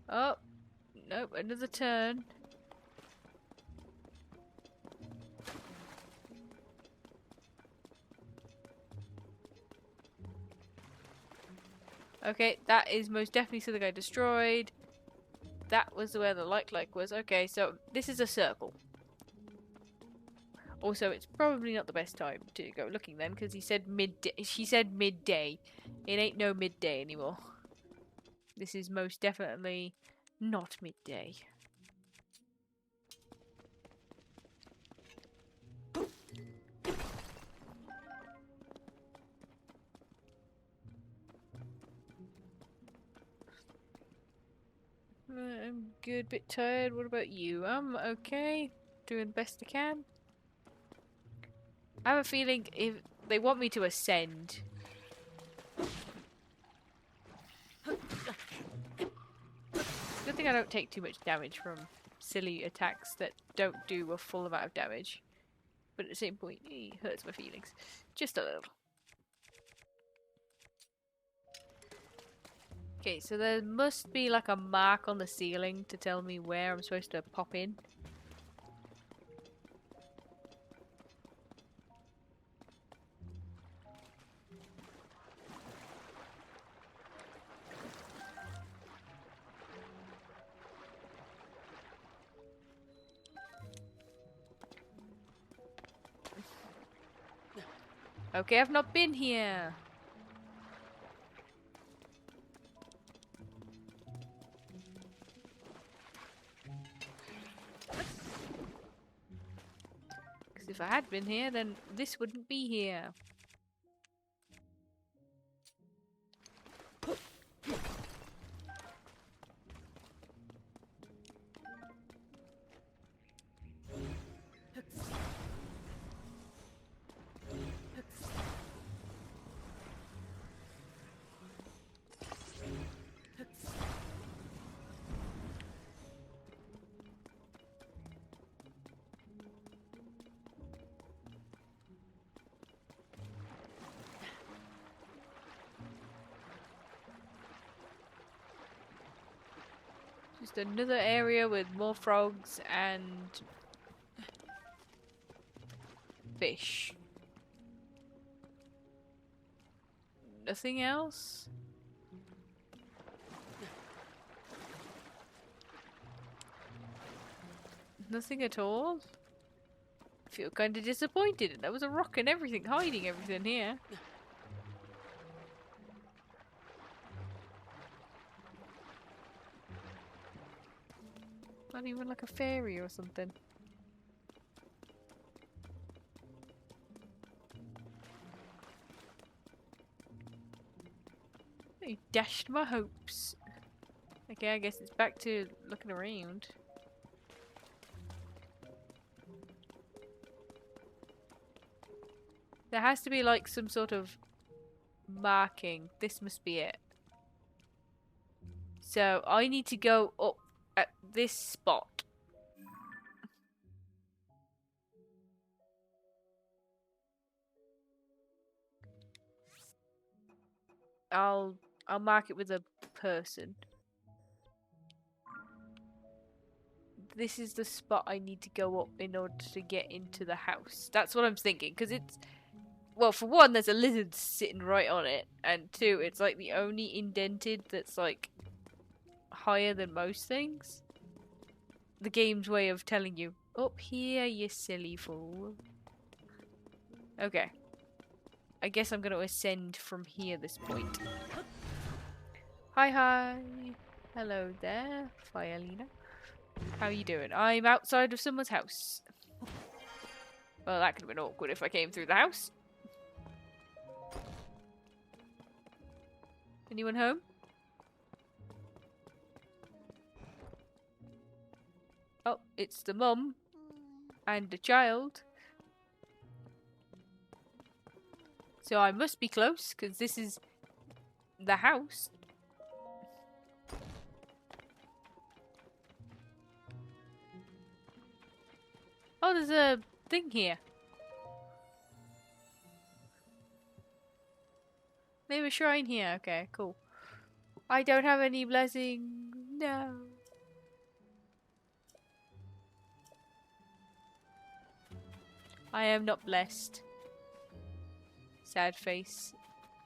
Oh, nope, another turn. Okay, that is most definitely something I destroyed. That was where the light was. Okay, so this is a circle. Also, it's probably not the best time to go looking then, because he said midday. She said midday. It ain't no midday anymore. This is most definitely not midday. I'm good, bit tired. What about you? I'm okay. Doing the best I can. I have a feeling if they want me to ascend. Good thing I don't take too much damage from silly attacks that don't do a full amount of damage. But at the same point, it hurts my feelings. Just a little. Okay, so there must be like a mark on the ceiling to tell me where I'm supposed to pop in. Okay, I've not been here. Because if I had been here, then this wouldn't be here. Just another area with more frogs and fish. Nothing else? Nothing at all? I feel kind of disappointed. There was a rock and everything, hiding everything here. Not even like a fairy or something. You dashed my hopes. Okay, I guess it's back to looking around. There has to be like some sort of marking. This must be it. So I need to go up at this spot. I'll mark it with a person. This is the spot I need to go up in order to get into the house. That's what I'm thinking, because it's... Well, for one, there's a lizard sitting right on it, and two, it's like the only indented that's like higher than most things. The game's way of telling you, up here, you silly fool. Okay. I guess I'm going to ascend from here this point. Hi, hi. Hello there, Fialina. How you doing? I'm outside of someone's house. Well, that could have been awkward if I came through the house. Anyone home? Oh, it's the mum and the child. So I must be close, because this is the house. Oh, there's a thing here. They have a shrine here. Okay, cool. I don't have any blessing. No. I am not blessed. Sad face.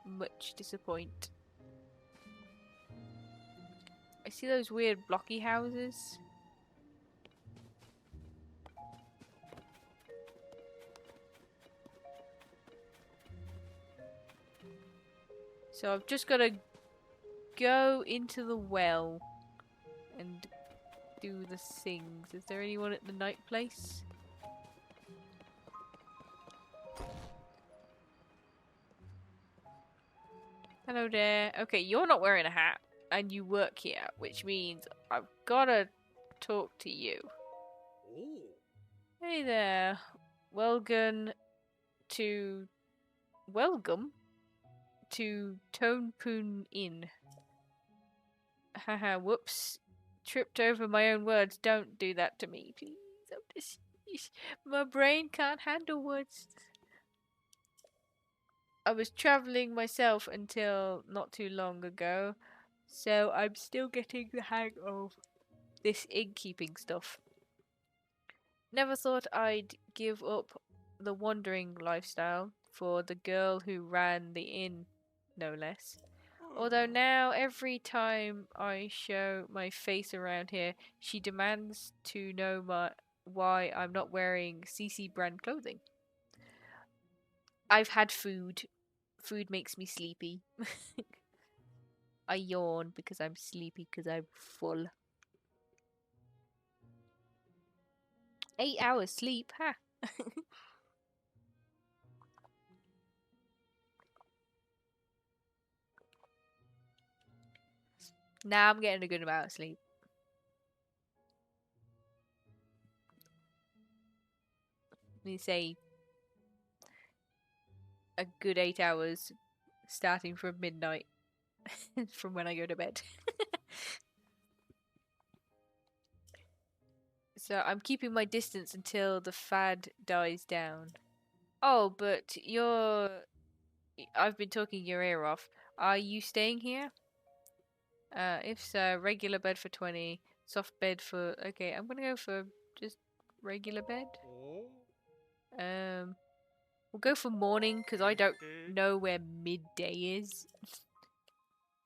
Much disappoint. I see those weird blocky houses. So I've just got to go into the well and do the things. Is there anyone at the night place? Hello there. Okay, you're not wearing a hat and you work here, which means I've gotta talk to you. Oh. Hey there. Welcome to Tonpoon Inn. Haha, whoops. Tripped over my own words. Don't do that to me, please. I'm just, my brain can't handle words. I was traveling myself until not too long ago, so I'm still getting the hang of this innkeeping stuff. Never thought I'd give up the wandering lifestyle for the girl who ran the inn, no less. Although now, every time I show my face around here, she demands to know why I'm not wearing CC brand clothing. I've had food. Food makes me sleepy. I yawn because I'm sleepy because I'm full. 8 hours sleep, huh? Now I'm getting a good amount of sleep. Let me say a good 8 hours starting from midnight from when I go to bed. So I'm keeping my distance until the fad dies down. Oh, but I've been talking your ear off. Are you staying here? If so, regular bed for 20, soft bed for... Okay, I'm gonna go for just regular bed. Oh. We'll go for morning, because I don't know where midday is.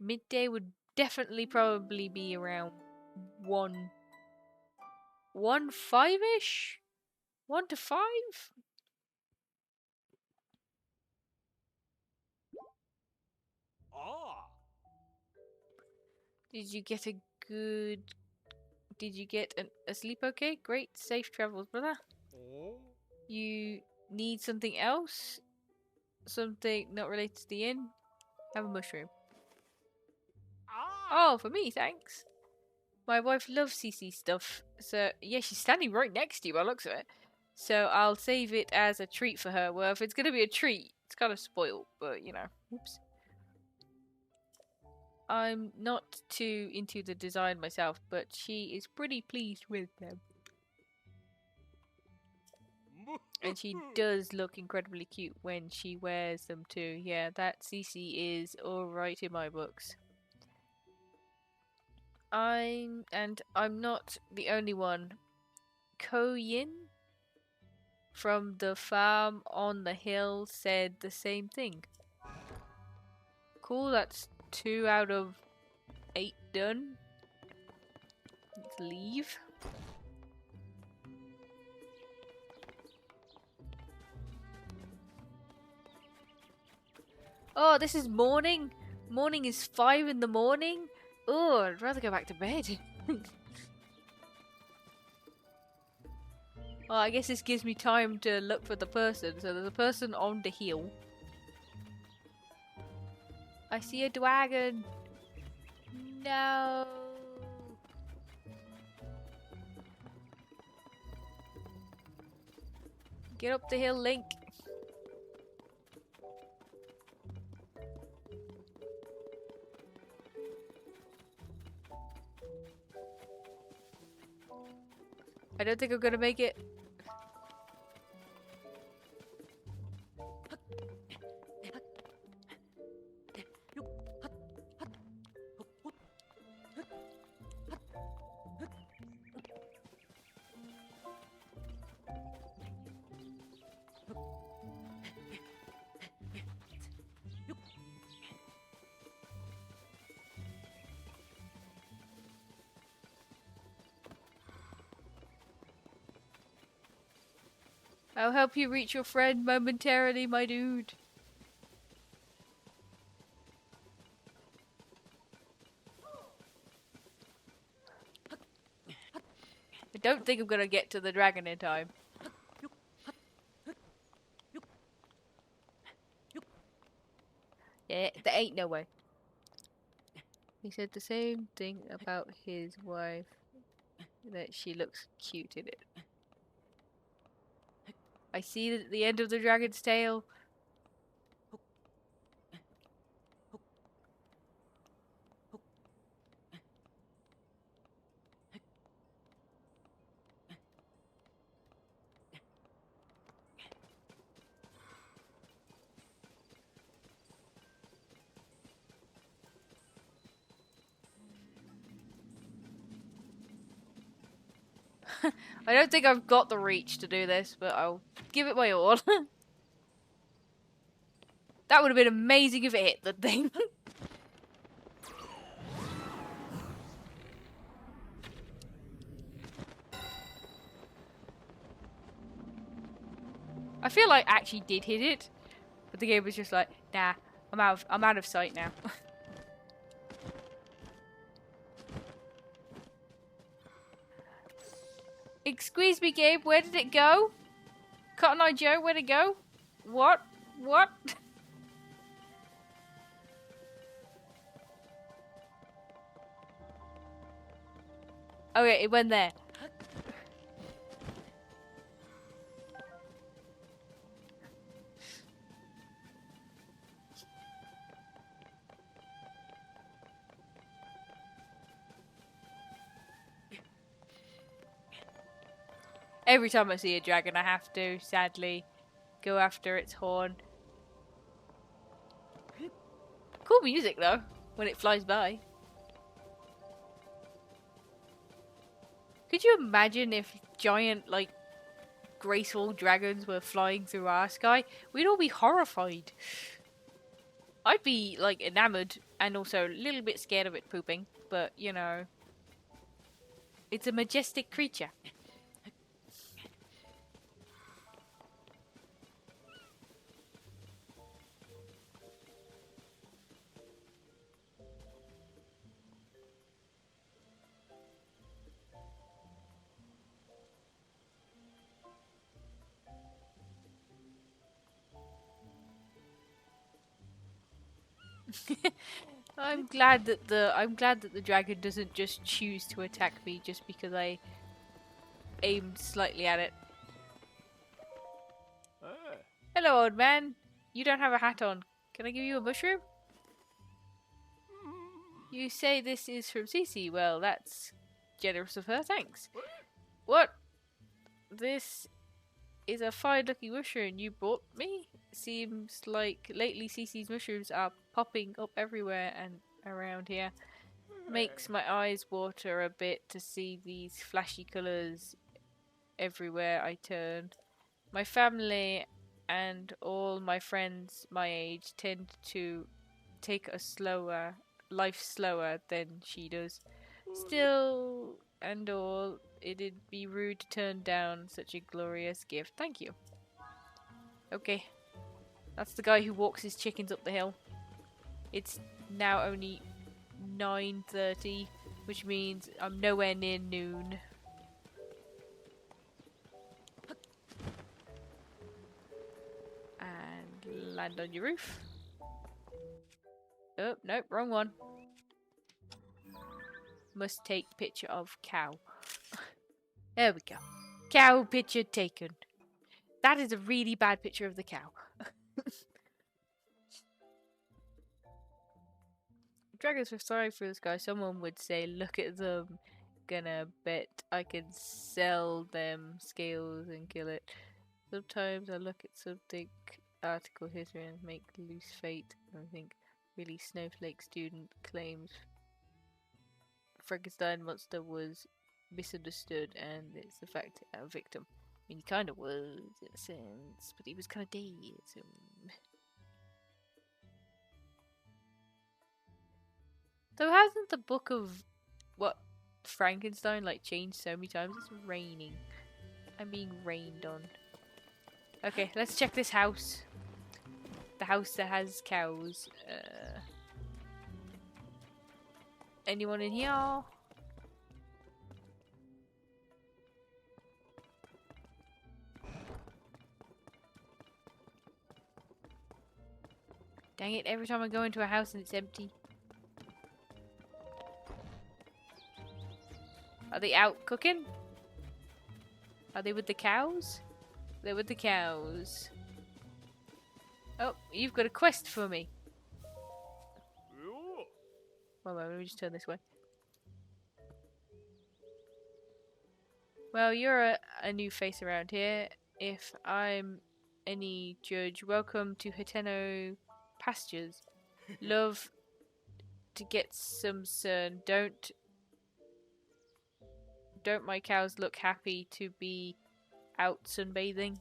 Midday would definitely probably be around 1-5-ish? 1 to 5? Ah. Did you get a good... Did you get a sleep okay? Great, safe travels, brother. Oh. You need something else? Something not related to the inn? Have a mushroom. Ah. Oh, for me, thanks. My wife loves CC stuff, so yeah, she's standing right next to you by the looks of it. So I'll save it as a treat for her. Well, if it's gonna be a treat, it's kind of spoiled, but you know, oops. I'm not too into the design myself, but she is pretty pleased with them. And she does look incredibly cute when she wears them too. Yeah, that CC is alright in my books. I'm not the only one. Ko Yin from the farm on the hill said the same thing. Cool, that's 2 out of 8 done. Let's leave. Oh, this is morning. Morning is 5 in the morning. Oh, I'd rather go back to bed. Well, I guess this gives me time to look for the person. So there's a person on the hill. I see a dragon. No. Get up the hill, Link. I don't think I'm gonna make it. I'll help you reach your friend momentarily, my dude. don't think I'm gonna get to the dragon in time. Yeah, there ain't no way. He said the same thing about his wife, that she looks cute in it. I see the end of the dragon's tail. I don't think I've got the reach to do this, but I'll give it my all. That would have been amazing if it hit the thing. I feel like I actually did hit it, but the game was just like, nah, I'm out of sight now. Excuse me, Gabe, where did it go? Cotton Eye Joe, where'd it go? What? What? Okay, it went there. Every time I see a dragon, I have to, sadly, go after its horn. Cool music, though, when it flies by. Could you imagine if giant, like, graceful dragons were flying through our sky? We'd all be horrified. I'd be, like, enamored and also a little bit scared of it pooping, but, you know, it's a majestic creature. I'm glad that the dragon doesn't just choose to attack me just because I aimed slightly at it. Hello, old man. You don't have a hat on. Can I give you a mushroom? You say this is from Cece. Well, that's generous of her. Thanks. What? This is a fine-looking mushroom you brought me? Seems like lately Cece's mushrooms are popping up everywhere and around here. Makes my eyes water a bit to see these flashy colours everywhere I turn. My family and all my friends my age tend to take a life slower than she does. Still and all, it'd be rude to turn down such a glorious gift. Thank you. Okay. That's the guy who walks his chickens up the hill. It's now only 9:30, which means I'm nowhere near noon. And land on your roof. Oh, nope, wrong one. Must take picture of cow. There we go. Cow picture taken. That is a really bad picture of the cow. Dragons were sorry for this guy. Someone would say, look at them. Gonna bet I can sell them scales and kill it. Sometimes I look at something, article history, and make loose fate. And I think, really, snowflake student claims Frankenstein monster was misunderstood and it's the fact a victim. I mean, he kind of was, in a sense, but he was kind of dead. Though hasn't the book of what Frankenstein like changed so many times? It's raining. I'm being rained on. Okay, let's check this house. The house that has cows. Anyone in here? Dang it, every time I go into a house and it's empty. Are they out cooking? Are they with the cows? They're with the cows. Oh, you've got a quest for me. Yeah. Well, let me just turn this way. Well, you're a new face around here. If I'm any judge, welcome to Hiteno Pastures. Love to get some sun. Don't my cows look happy to be out sunbathing?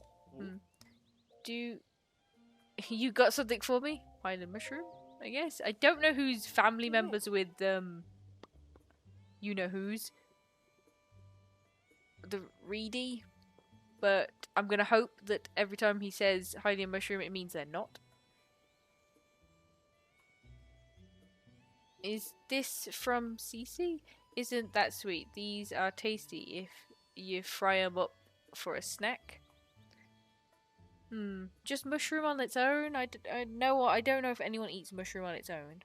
Do you got something for me? Highland mushroom, I guess. I don't know whose family members with you know who's the Reedy, but I'm gonna hope that every time he says Highland mushroom, it means they're not. Is this from Cece? Isn't that sweet? These are tasty if you fry them up for a snack. Just mushroom on its own? I know what? I don't know if anyone eats mushroom on its own.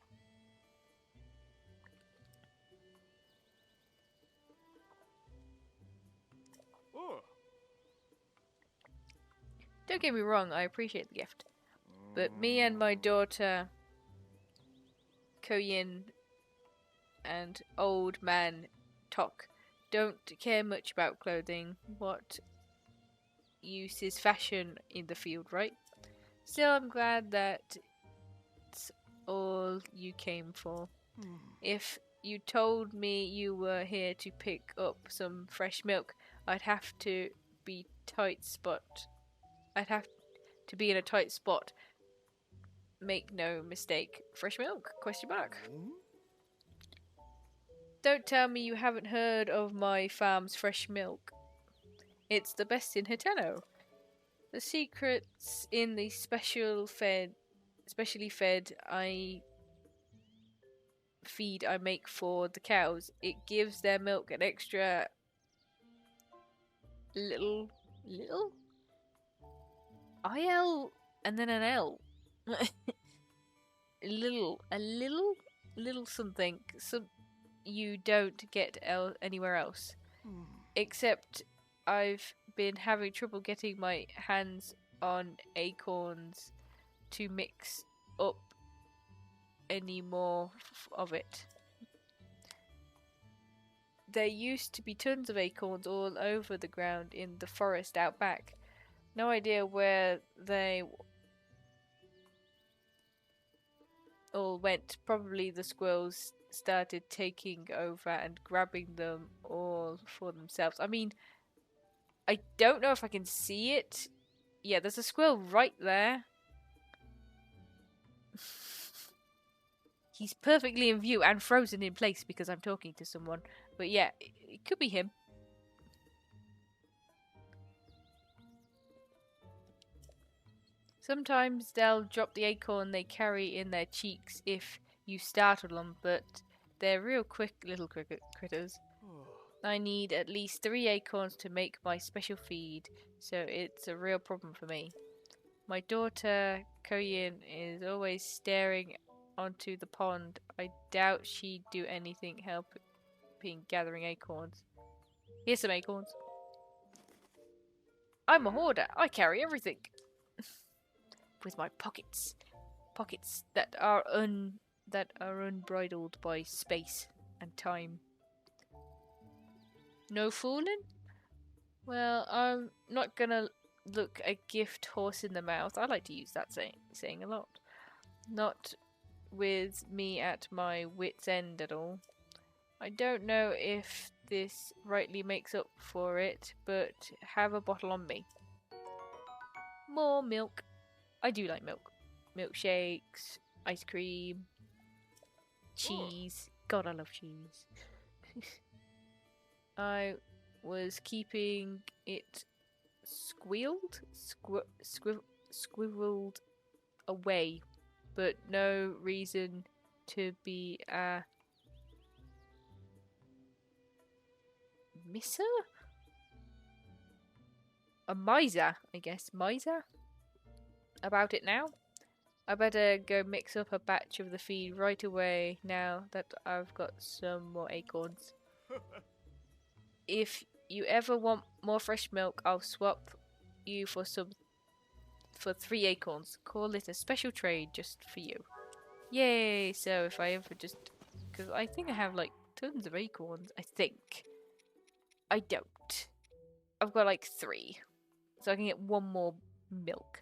Oh. Don't get me wrong, I appreciate the gift. But me and my daughter, Koyin, and old man Totk don't care much about clothing. What use is fashion in the field, right? Still, I'm glad that it's all you came for. If you told me you were here to pick up some fresh milk, I'd have to be tight spot. I'd have to be in a tight spot. Make no mistake. Fresh milk? Question mark. Don't tell me you haven't heard of my farm's fresh milk. It's the best in Hiteno. The secret's in the specially fed feed I make for the cows. It gives their milk an extra little IL and then an L. a little something. Some you don't get anywhere else. Except I've been having trouble getting my hands on acorns to mix up any more of it. There used to be tons of acorns all over the ground in the forest out back. No idea where they all went. Probably the squirrels started taking over and grabbing them all for themselves. I mean, I don't know if I can see it. Yeah, there's a squirrel right there. He's perfectly in view and frozen in place because I'm talking to someone. But yeah, it could be him. Sometimes they'll drop the acorn they carry in their cheeks if you startle them, but they're real quick little critters. I need at least 3 acorns to make my special feed, so it's a real problem for me. My daughter, Koyin, is always staring onto the pond. I doubt she'd do anything helping gathering acorns. Here's some acorns. I'm a hoarder. I carry everything. With my pockets. Pockets that are unbridled by space and time. No fooling? Well, I'm not gonna look a gift horse in the mouth. I like to use that saying a lot. Not with me at my wit's end at all. I don't know if this rightly makes up for it, but have a bottle on me. More milk. I do like milk. Milkshakes, ice cream, cheese. God, I love cheese. I was keeping it squirreled away, but no reason to be a misser? A miser, I guess. Miser? About it now? I better go mix up a batch of the feed right away now that I've got some more acorns. If you ever want more fresh milk, I'll swap you for 3 acorns. Call it a special trade just for you. Yay! So if I ever just... Because I think I have like tons of acorns. I think. I don't. I've got like 3. So I can get 1 more milk.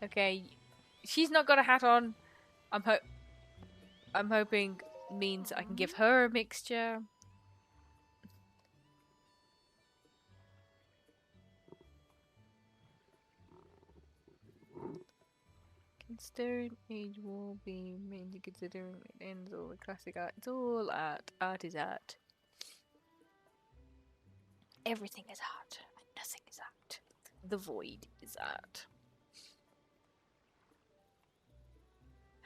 Okay, she's not got a hat on. I'm hoping means I can give her a mixture. Considering age will be mainly considering it ends all the classic art. It's all art. Art is art. Everything is art, and nothing is art. The void is art.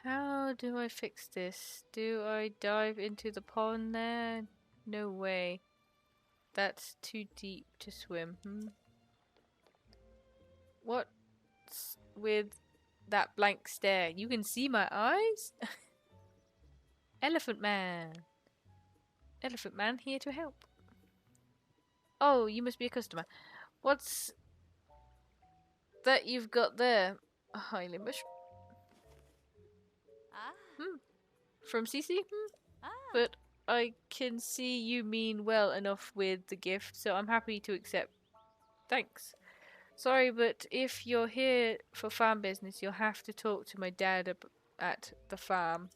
How do I fix this? Do I dive into the pond there? No way. That's too deep to swim. What's with that blank stare? You can see my eyes? Elephant Man. Elephant Man here to help. Oh, you must be a customer. What's that you've got there? A highly mushroom. From Cece? But I can see you mean well enough with the gift, so I'm happy to accept. Thanks. Sorry, but if you're here for farm business, you'll have to talk to my dad at the farm.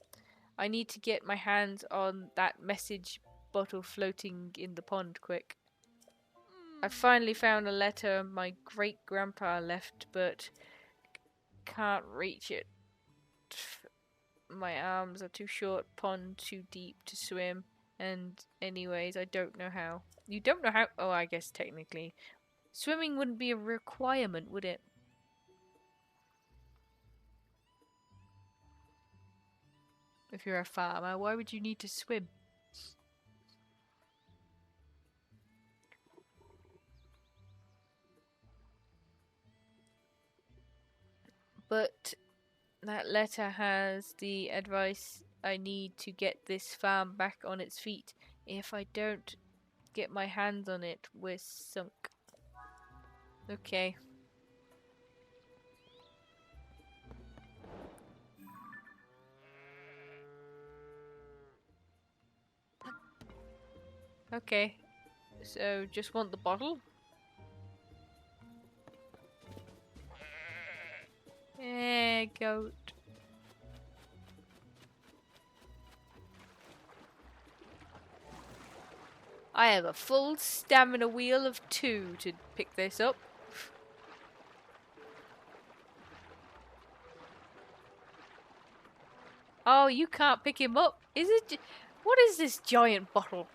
I need to get my hands on that message bottle floating in the pond quick. I finally found a letter my great-grandpa left, but can't reach it. My arms are too short, pond too deep to swim, and anyways, I don't know how. You don't know how? Oh, I guess technically. Swimming wouldn't be a requirement, would it? If you're a farmer, why would you need to swim? But that letter has the advice I need to get this farm back on its feet. If I don't get my hands on it, we're sunk. Okay. Okay. So, just want the bottle? Goat. I have a full stamina wheel of 2 to pick this up. Oh, you can't pick him up? Is it? What is this giant bottle?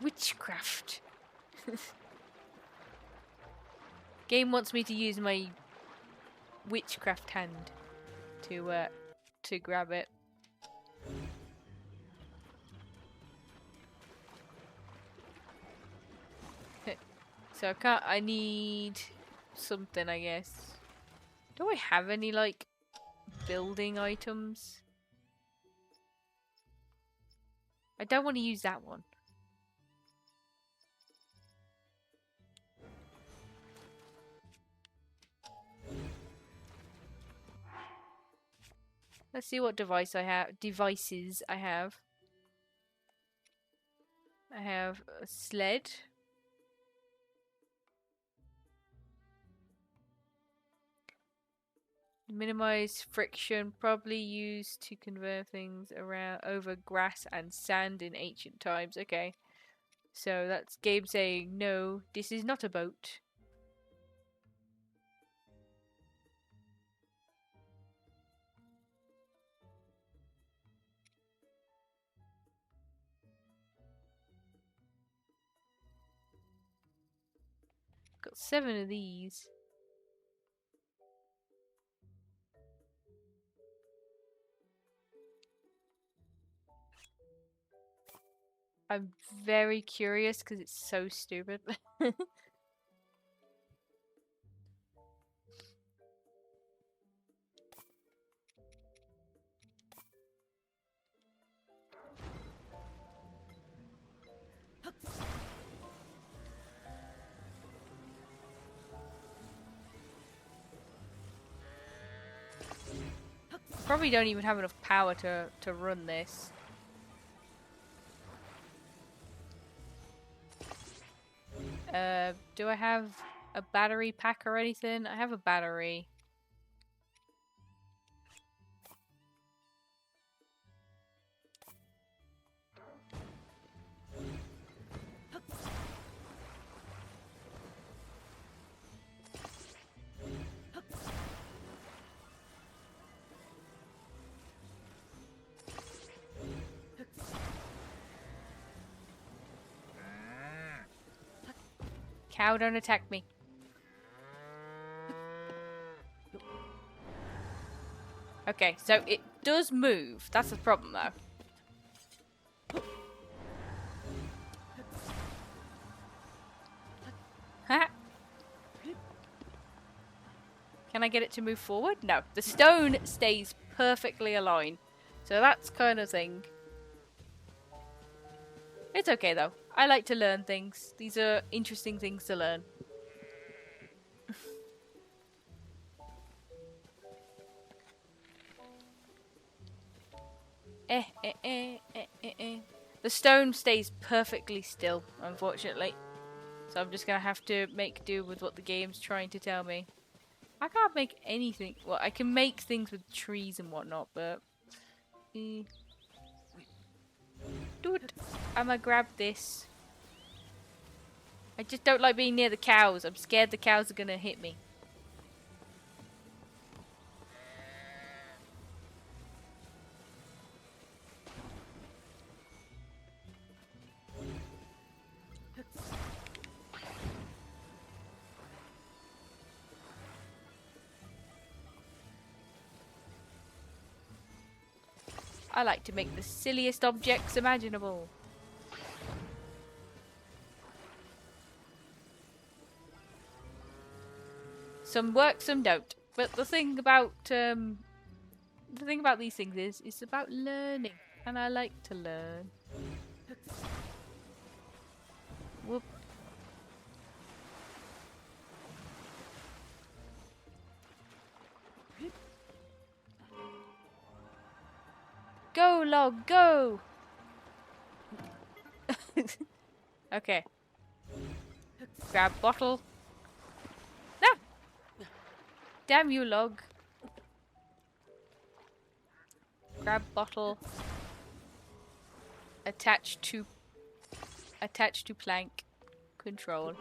Witchcraft. Game wants me to use my witchcraft hand to grab it. So I need something, I guess. Do I have any, like, building items? I don't want to use that one. Let's see what devices I have. I have a sled. Minimize friction, probably used to convey things around over grass and sand in ancient times. Okay. So that's game saying, no, this is not a boat. Got 7 of these. I'm very curious because it's so stupid. Probably don't even have enough power to run this. Do I have a battery pack or anything? I have a battery. Cow, don't attack me. Okay, so it does move. That's the problem, though. Ha! Can I get it to move forward? No. The stone stays perfectly aligned. So that's kind of thing. It's okay, though. I like to learn things. These are interesting things to learn. The stone stays perfectly still, unfortunately. So I'm just gonna have to make do with what the game's trying to tell me. I can't make anything. Well, I can make things with trees and whatnot, but... Dude, I'm gonna grab this. I just don't like being near the cows. I'm scared the cows are gonna hit me. I like to make the silliest objects imaginable. Some work, some don't. But the thing about these things is it's about learning, and I like to learn. Whoop. Go, log, go! Okay. Grab bottle. No! Damn you, log. Grab bottle. Attach to plank. Control.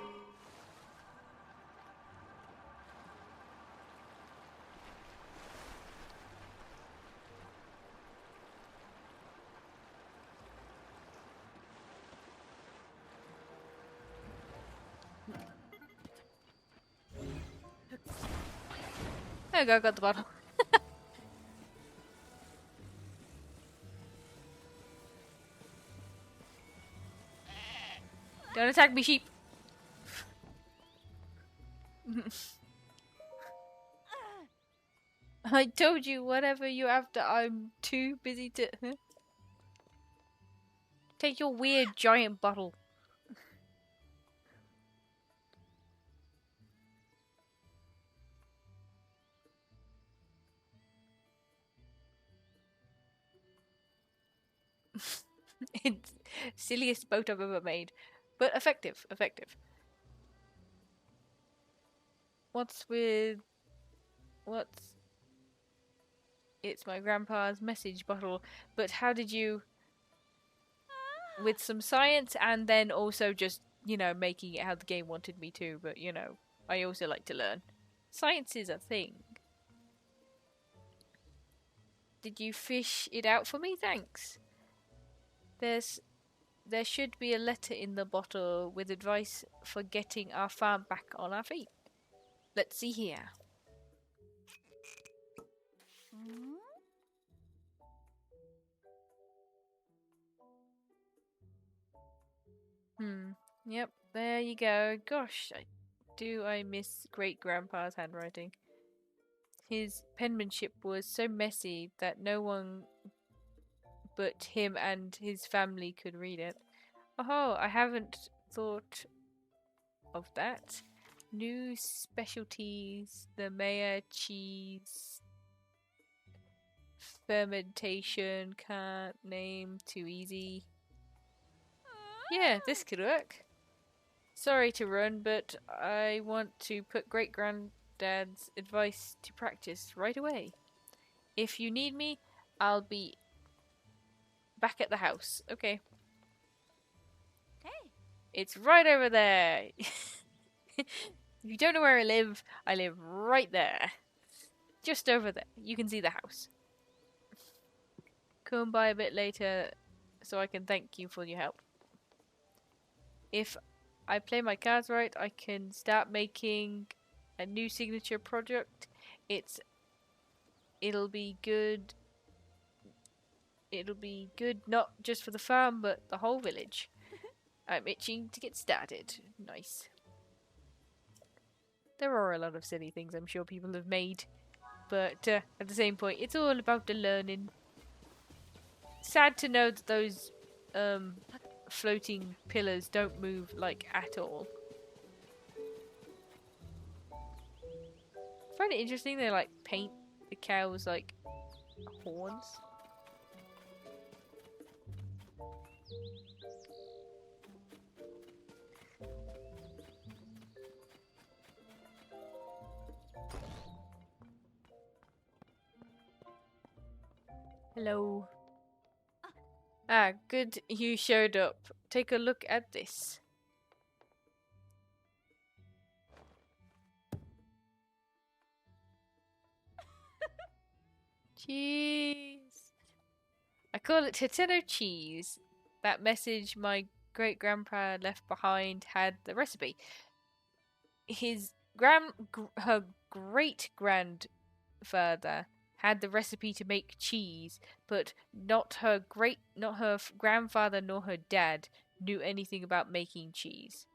There we go, got the bottle. Don't attack me, sheep. I told you, whatever you after, I'm too busy to... Take your weird giant bottle. It's silliest boat I've ever made. But effective, effective. What's... It's my grandpa's message bottle. But how did you... With some science and then also just, you know, making it how the game wanted me to. But, you know, I also like to learn. Science is a thing. Did you fish it out for me? Thanks. There's there should be a letter in the bottle with advice for getting our farm back on our feet. Let's see here. Yep, there you go. Gosh, I miss great grandpa's handwriting. His penmanship was so messy that no one but him and his family could read it. Oh, I haven't thought of that. New specialties, the Maya cheese, fermentation, can't name, too easy. Yeah, this could work. Sorry to run, but I want to put great granddad's advice to practice right away. If you need me, I'll be back at the house. Okay. Hey. It's right over there. If you don't know where I live right there. Just over there. You can see the house. Come by a bit later so I can thank you for your help. If I play my cards right, I can start making a new signature project. It'll be good. It'll be good not just for the farm, but the whole village. I'm itching to get started. Nice. There are a lot of silly things I'm sure people have made, but at the same point, it's all about the learning. Sad to know that those floating pillars don't move like at all. I find it interesting they like paint the cows like horns. Hello. Ah, good you showed up. Take a look at this. Cheese. I call it Totk cheese. That message my great grandpa left behind had the recipe. Her great grandfather had the recipe to make cheese, but not her grandfather nor her dad knew anything about making cheese.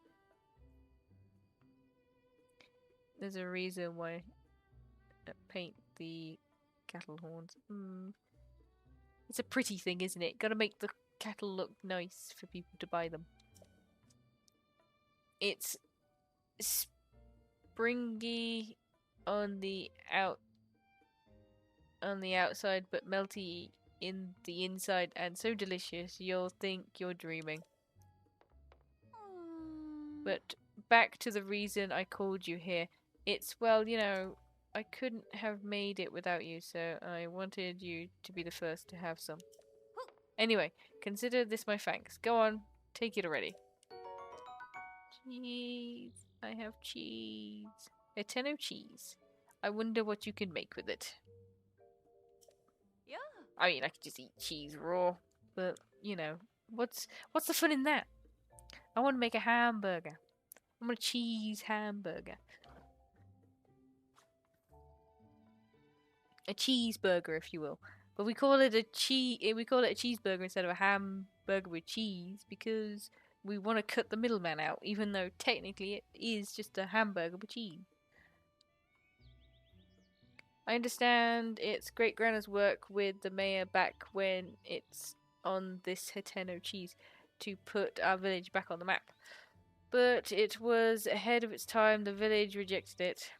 There's a reason why I paint the cattle horns. It's a pretty thing, isn't it? Gotta make the cattle look nice for people to buy them. It's springy on the outside, but melty in the inside, and so delicious you'll think you're dreaming. But back to the reason I called you here. It's, well, you know, I couldn't have made it without you, so I wanted you to be the first to have some. Anyway, consider this my thanks. Go on, take it already. Cheese. I have cheese. A Totk cheese. I wonder what you can make with it. Yeah. I mean, I could just eat cheese raw, but you know, what's the fun in that? I want to make a hamburger. I want a cheese hamburger. A cheeseburger, if you will. But we call it a cheeseburger instead of a hamburger with cheese because we want to cut the middleman out, even though technically it is just a hamburger with cheese. I understand it's great grandma's work with the mayor back when it's on this Totk cheese to put our village back on the map. But it was ahead of its time. The village rejected it.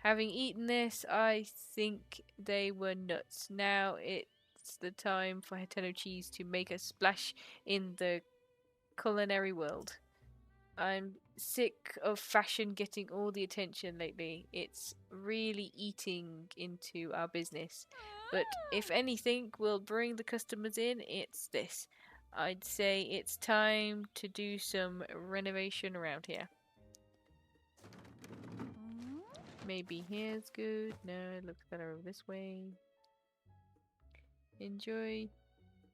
Having eaten this, I think they were nuts. Now it's the time for Totk cheese to make a splash in the culinary world. I'm sick of fashion getting all the attention lately. It's really eating into our business. But if anything will bring the customers in, it's this. I'd say it's time to do some renovation around here. Maybe here's good. No, it looks better over this way. Enjoy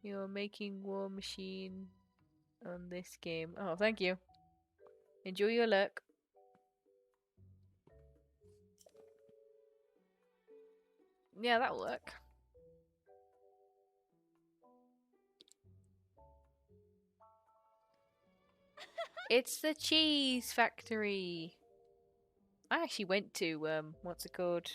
your making war machine. on this game. Oh, thank you. Enjoy your luck. Yeah, that'll work. It's the cheese factory. I actually went to what's it called?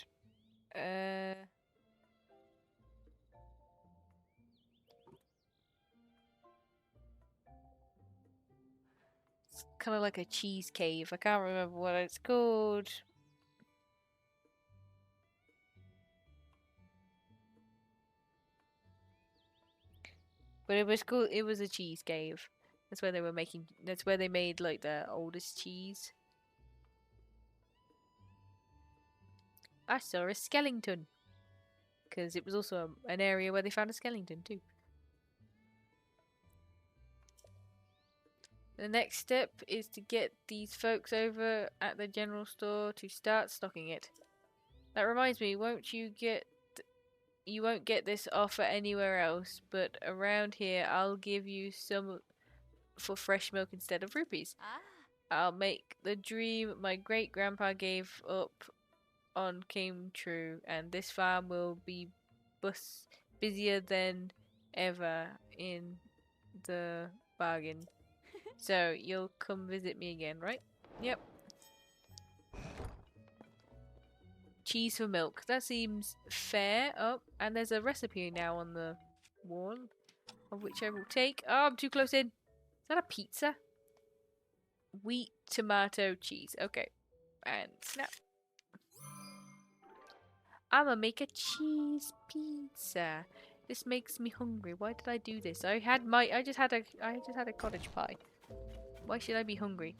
It's kind of like a cheese cave. I can't remember what it's called. But it was cool. It was a cheese cave. That's where they were making. That's where they made like the oldest cheese. I saw a skeleton. Because it was also an area where they found a skeleton too. The next step is to get these folks over at the general store to start stocking it. That reminds me, you won't get this offer anywhere else, but around here I'll give you some for fresh milk instead of rupees. Ah. I'll make the dream my great grandpa gave up on came true, and this farm will be busier than ever in the bargain. So you'll come visit me again, right? Yep. Cheese for milk. That seems fair. Oh, and there's a recipe now on the wall, of which I will take. Oh, I'm too close in. Is that a pizza? Wheat, tomato, cheese. Okay. And snap. I'ma make a cheese pizza. This makes me hungry. Why did I do this? I just had a cottage pie. Why should I be hungry?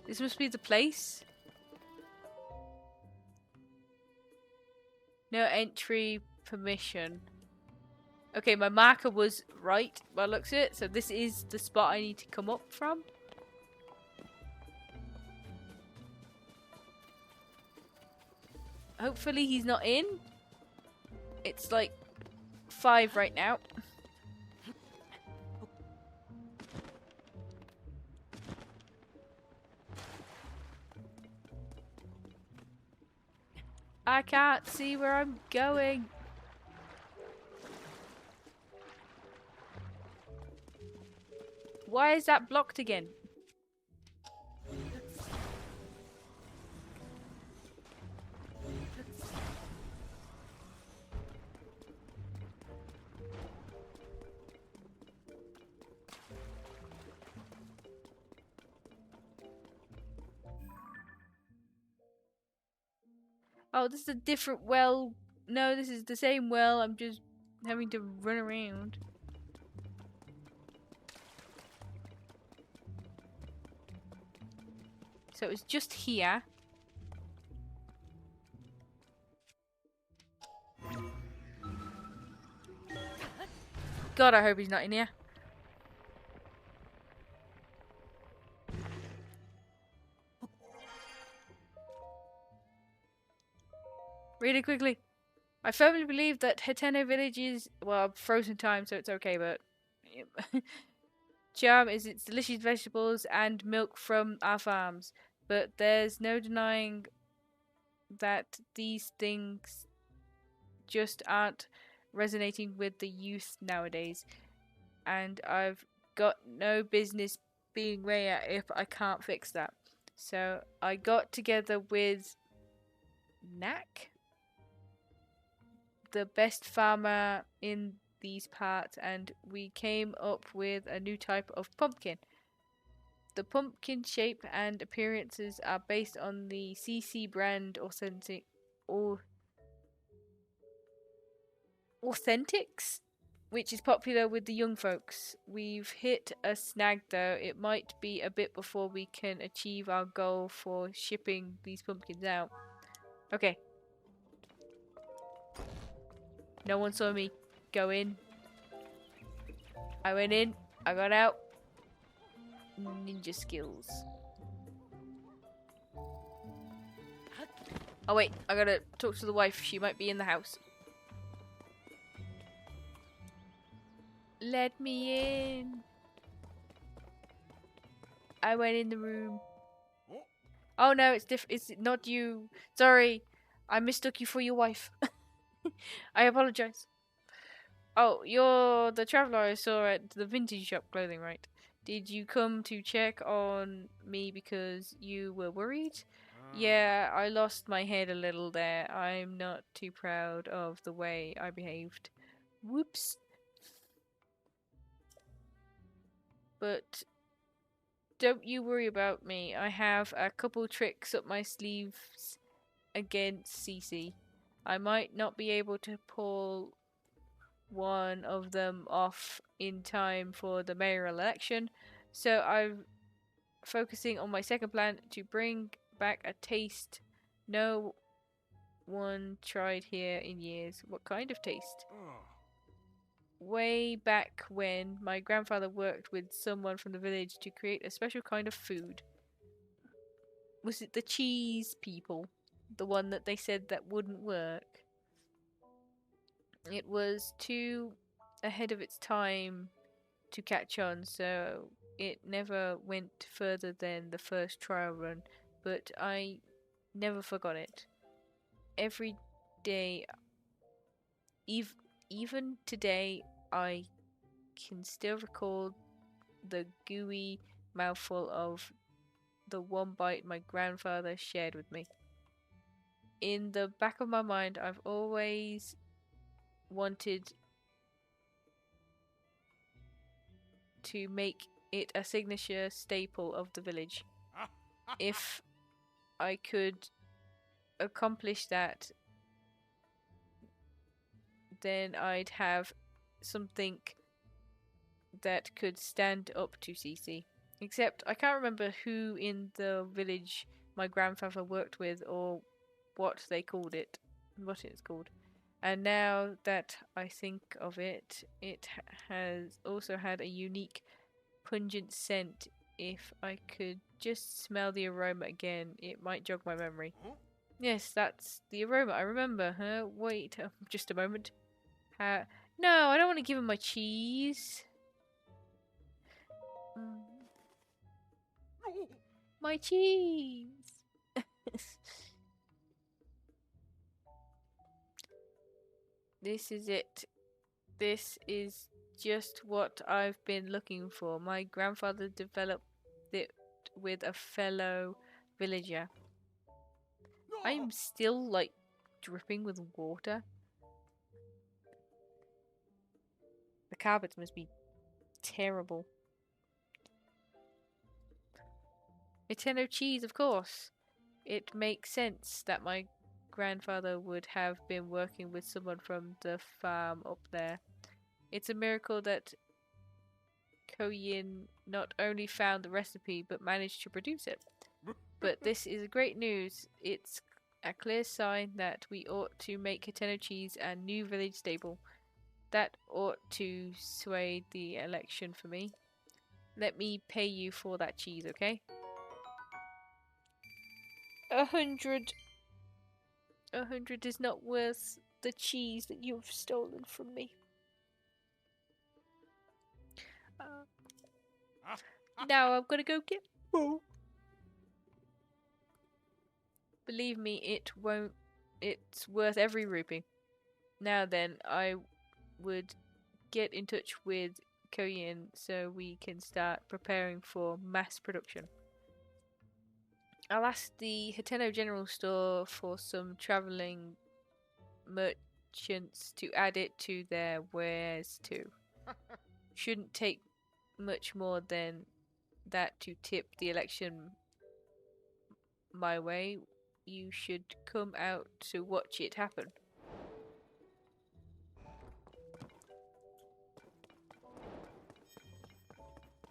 This must be the place. No entry permission. Okay, my marker was right by the looks of it, so this is the spot I need to come up from. Hopefully he's not in. It's like 5 right now. I can't see where I'm going. Why is that blocked again? Oh, this is a different well. No, this is the same well. I'm just having to run around. So it's just here. God, I hope he's not in here. Really quickly. I firmly believe that Hiteno village is, well, frozen time, so it's okay, but charm is its delicious vegetables and milk from our farms. But there's no denying that these things just aren't resonating with the youth nowadays. And I've got no business being rare if I can't fix that. So I got together with Knack, the best farmer in these parts, and we came up with a new type of pumpkin. The pumpkin shape and appearances are based on the CC brand or Authentics, which is popular with the young folks. We've hit a snag though. It might be a bit before we can achieve our goal for shipping these pumpkins out. Okay. No one saw me go in. I went in. I got out. Ninja skills. Oh wait, I gotta talk to the wife. She might be in the house. Let me in. I went in the room. Oh no, it's it's not you. Sorry, I mistook you for your wife. I apologize. Oh, you're the traveler I saw at the vintage shop clothing, right? Did you come to check on me because you were worried? Yeah, I lost my head a little there. I'm not too proud of the way I behaved. Whoops. But don't you worry about me. I have a couple tricks up my sleeves against CC. I might not be able to pull one of them off in time for the mayoral election, so I'm focusing on my second plan to bring back a taste no one tried here in years. What kind of taste? Way back when my grandfather worked with someone from the village to create a special kind of food. Was it the cheese people? The one that they said that wouldn't work? It was too ahead of its time to catch on, so it never went further than the first trial run, but I never forgot it. Every day, even today, I can still recall the gooey mouthful of the one bite my grandfather shared with me. In the back of my mind, I've always wanted to make it a signature staple of the village. If I could accomplish that, then I'd have something that could stand up to CC. Except I can't remember who in the village my grandfather worked with or what they called it, what it's called. And now that I think of it, it has also had a unique pungent scent. If I could just smell the aroma again, it might jog my memory. Yes, that's the aroma. I remember. Huh? Wait, just a moment. No, I don't want to give him my cheese. My cheese. This is it. This is just what I've been looking for. My grandfather developed it with a fellow villager. I'm still like dripping with water. The carpets must be terrible. Nintendo cheese, of course. It makes sense that my grandfather would have been working with someone from the farm up there. It's a miracle that Koyin not only found the recipe but managed to produce it. But this is great news. It's a clear sign that we ought to make Nintendo cheese a new village staple. That ought to sway the election for me. Let me pay you for that cheese, okay? 100. 100 is not worth the cheese that you've stolen from me. Now I'm gonna go get more. Believe me, it won't. It's worth every rupee. Now then, I would get in touch with Korean so we can start preparing for mass production. I'll ask the Hateno General Store for some travelling merchants to add it to their wares too. Shouldn't take much more than that to tip the election my way, you should come out to watch it happen.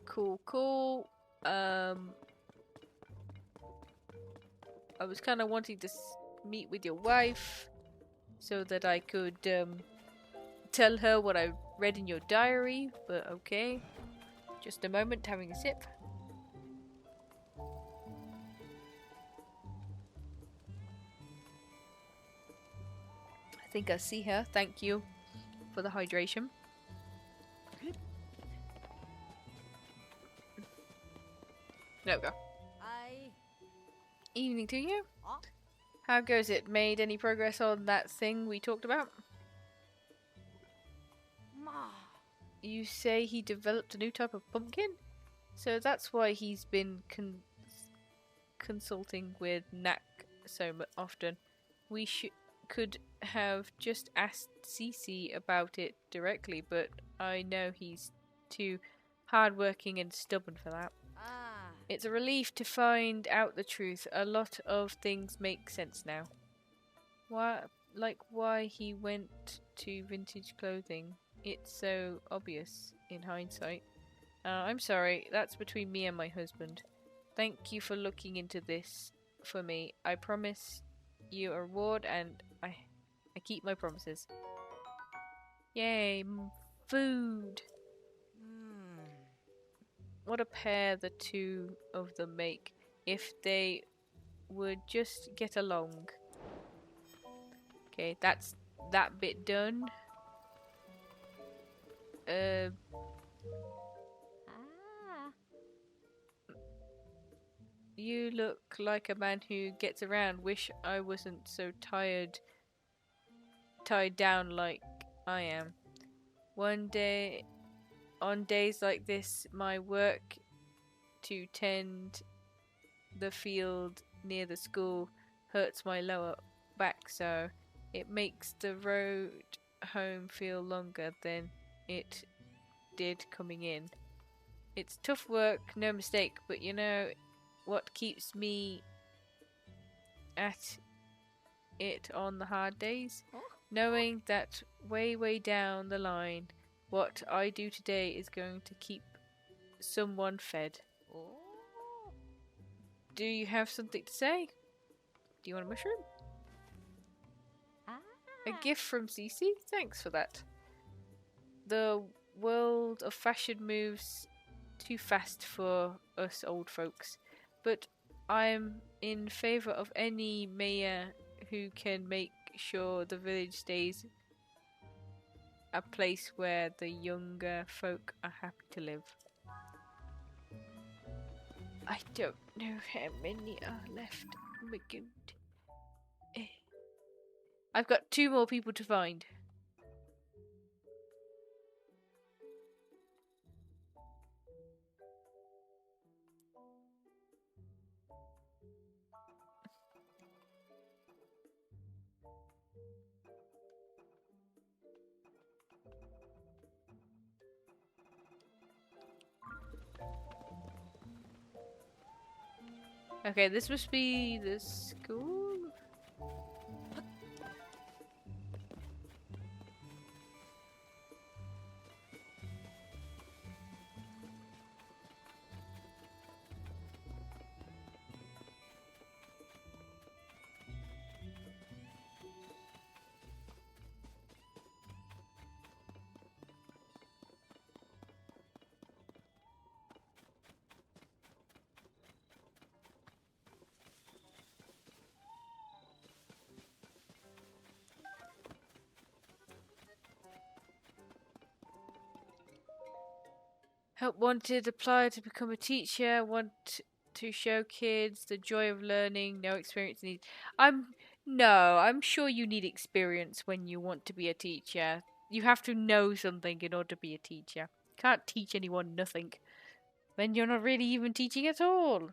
Cool, cool. I was kind of wanting to meet with your wife so that I could tell her what I read in your diary, but okay. Just a moment, having a sip. I think I see her. Thank you for the hydration. There we go. Evening to you. How goes it? Made any progress on that thing we talked about? You say he developed a new type of pumpkin? So that's why he's been consulting with Knack so often. We could have just asked Cece about it directly, but I know he's too hardworking and stubborn for that. It's a relief to find out the truth. A lot of things make sense now. Why he went to vintage clothing. It's so obvious in hindsight. I'm sorry, that's between me and my husband. Thank you for looking into this for me. I promise you a reward, and I keep my promises. Yay, food! What a pair the two of them make. If they would just get along. Okay, that's that bit done. You look like a man who gets around. Wish I wasn't so tied down like I am. One day, on days like this, my work to tend the field near the school hurts my lower back, so it makes the road home feel longer than it did coming in. It's tough work, no mistake, but you know what keeps me at it on the hard days? Knowing that way down the line, what I do today is going to keep someone fed. Do you have something to say? Do you want a mushroom? A gift from Cece? Thanks for that. The world of fashion moves too fast for us old folks, but I'm in favour of any mayor who can make sure the village stays a place where the younger folk are happy to live. I don't know how many are left. Oh my god. I've got 2 more people to find. Okay, this must be the school. Help wanted, apply to become a teacher, want to show kids the joy of learning, no experience needed. I'm sure you need experience when you want to be a teacher. You have to know something in order to be a teacher. Can't teach anyone nothing. Then you're not really even teaching at all.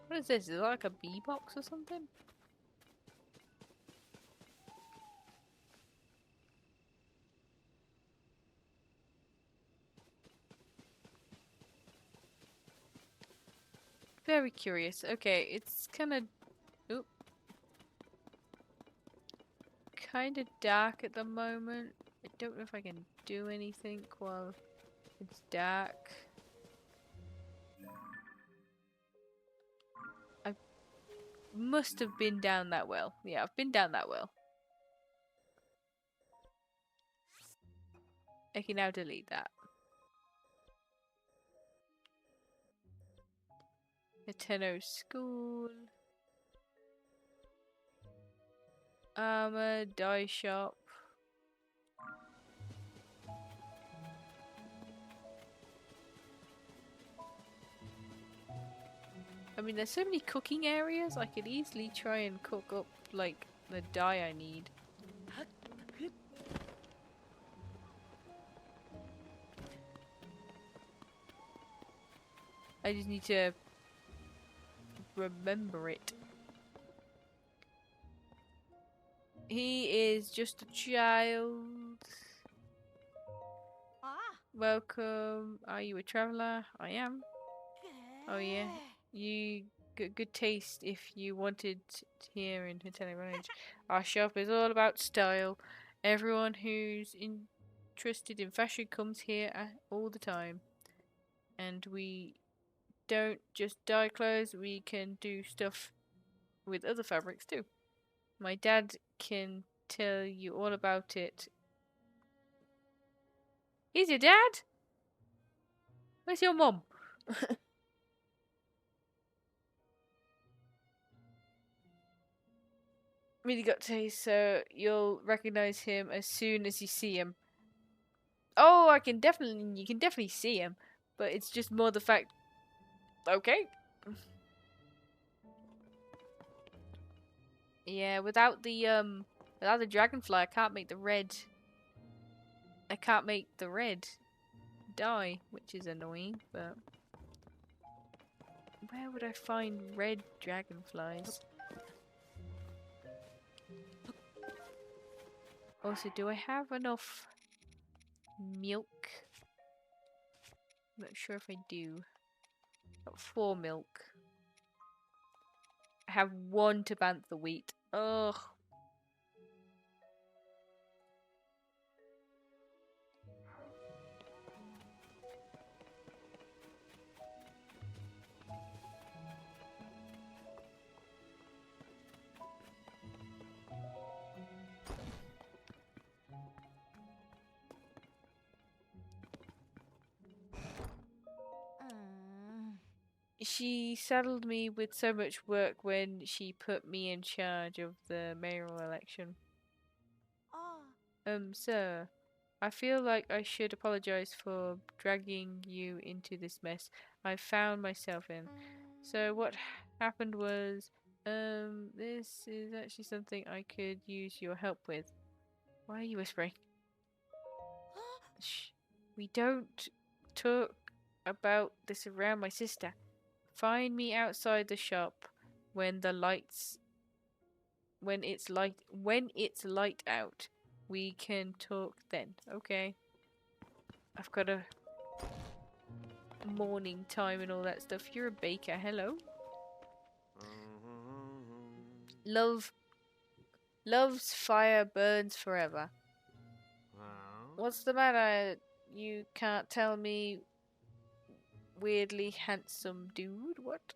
What is this? Is that like a bee box or something? Very curious. Okay, it's kind of... Oop. Kind of dark at the moment. I don't know if I can do anything while it's dark. I must have been down that well. Yeah, I've been down that well. I can now delete that. Nintendo School. Armor, dye shop. I mean, there's so many cooking areas. I could easily try and cook up, like, the dye I need. I just need to remember it. He is just a child. Ah. Welcome. Are you a traveler? I am. Oh yeah. You got good taste if you wanted here in Nintendo Village. Our shop is all about style. Everyone who's interested in fashion comes here all the time. And we don't just dye clothes, we can do stuff with other fabrics too. My dad can tell you all about it. He's your dad? Where's your mum? Really got taste, so you'll recognize him as soon as you see him. Oh, you can definitely see him, but it's just more the fact. Okay. Yeah, without the dragonfly, I can't make the red. I can't make the red dye, which is annoying. But where would I find red dragonflies? Also, do I have enough milk? I'm not sure if I do. Got 4 milk. I have 1 to bantha wheat. Ugh. She saddled me with so much work when she put me in charge of the mayoral election. Sir, I feel like I should apologize for dragging you into this mess I found myself in. So what happened was, this is actually something I could use your help with. Why are you whispering? Shh. We don't talk about this around my sister. Find me outside the shop when it's light out. We can talk then. Okay. I've got a morning time and all that stuff. You're a baker. Hello. Love's fire burns forever. What's the matter? You can't tell me, weirdly handsome dude? What?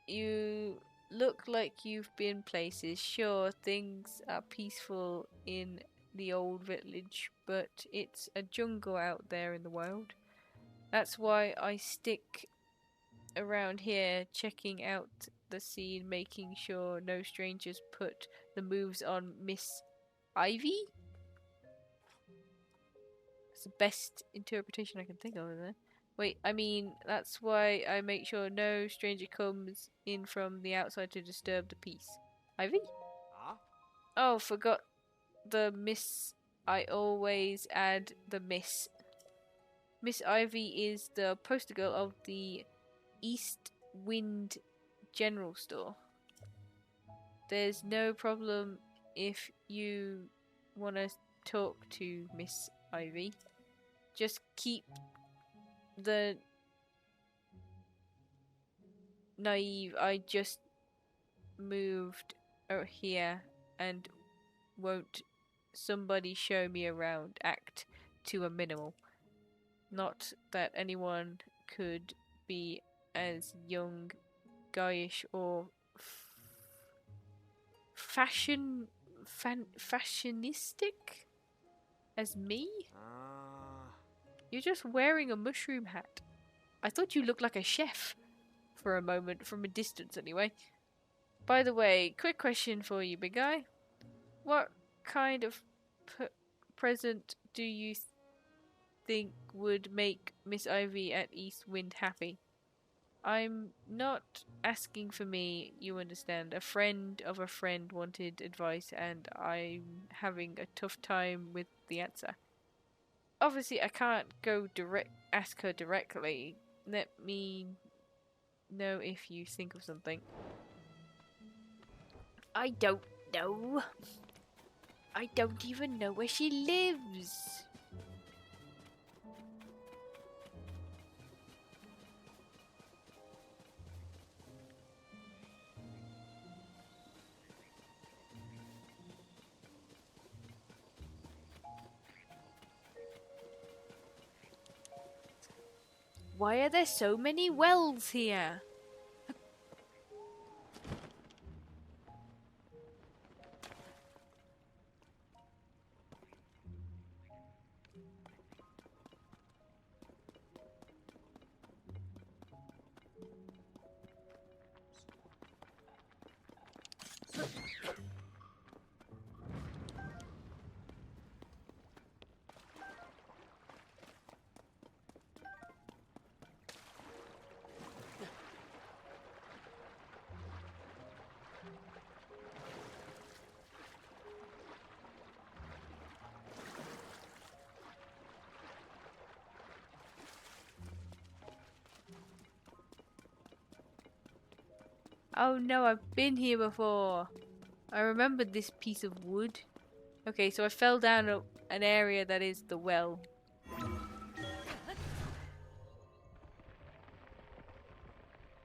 You look like you've been places. Sure, things are peaceful in the old village, but it's a jungle out there in the wild. That's why I stick around here, checking out the scene, making sure no strangers put the moves on Miss Ivy? It's the best interpretation I can think of, isn't it? Wait, I mean, that's why I make sure no stranger comes in from the outside to disturb the peace. Ivy? Huh? Oh, forgot the miss. I always add the miss. Miss Ivy is the poster girl of the East Wind General Store. There's no problem if you want to talk to Miss Ivy. Just keep the naive. I just moved here and won't somebody show me around act to a minimal. Not that anyone could be as young, guyish, or fashionistic as me? You're just wearing a mushroom hat. I thought you looked like a chef for a moment, from a distance anyway. By the way, quick question for you, big guy. What kind of present do you think would make Miss Ivy at East Wind happy? I'm not asking for me, you understand. A friend of a friend wanted advice and I'm having a tough time with the answer. Obviously, I can't ask her directly. Let me know if you think of something. I don't know. I don't even know where she lives. Why are there so many wells here? Oh no, I've been here before. I remembered this piece of wood. Okay, so I fell down an area that is the well.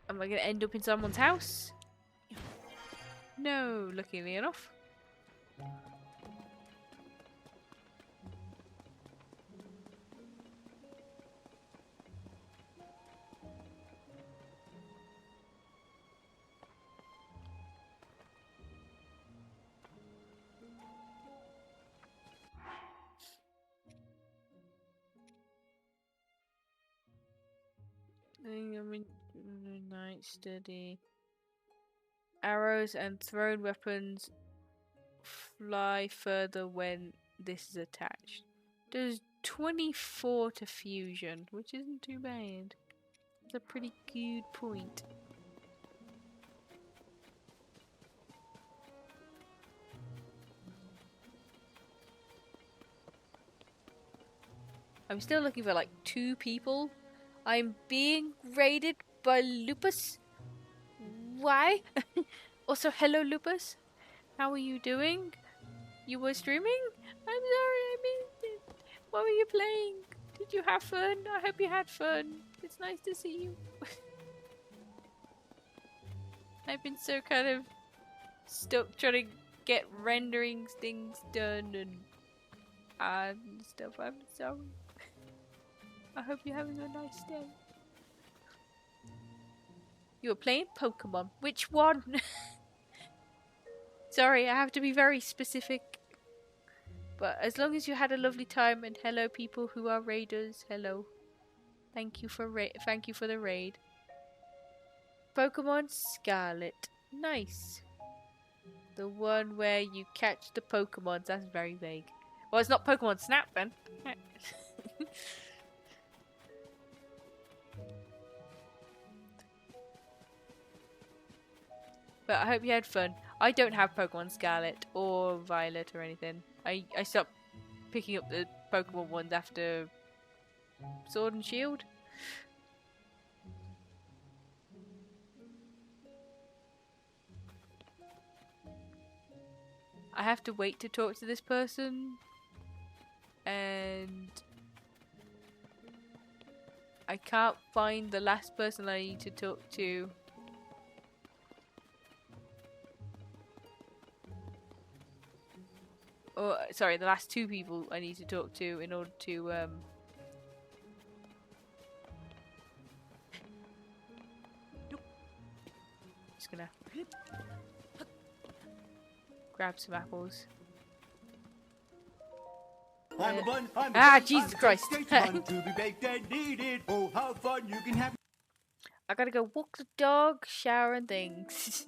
Am I going to end up in someone's house? No, luckily enough. I'm in night study. Arrows and thrown weapons fly further when this is attached. Does 24 to fusion, which isn't too bad. It's a pretty good point. I'm still looking for like 2 people. I'm being raided by Lupus. Why? Also, hello Lupus. How are you doing? You were streaming? I'm sorry, I missed it. What were you playing? Did you have fun? I hope you had fun. It's nice to see you. I've been so kind of stuck trying to get rendering things done and stuff. I'm sorry. I hope you're having a nice day. You were playing Pokemon. Which one? Sorry, I have to be very specific. But as long as you had a lovely time, and hello people who are raiders, hello. Thank you for the raid. Pokemon Scarlet. Nice. The one where you catch the Pokemons. That's very vague. Well, it's not Pokemon Snap then. But I hope you had fun. I don't have Pokemon Scarlet or Violet or anything. I stopped picking up the Pokemon ones after Sword and Shield. I have to wait to talk to this person. And I can't find the last person I need to talk to Oh, sorry, the last 2 people I need to talk to in order to just gonna grab some apples. I'm a bun, I'm a Ah, bun, Jesus I'm a Christ. cake bun to be baked and eaten. Oh, how fun you can have. I gotta go walk the dog, shower and things.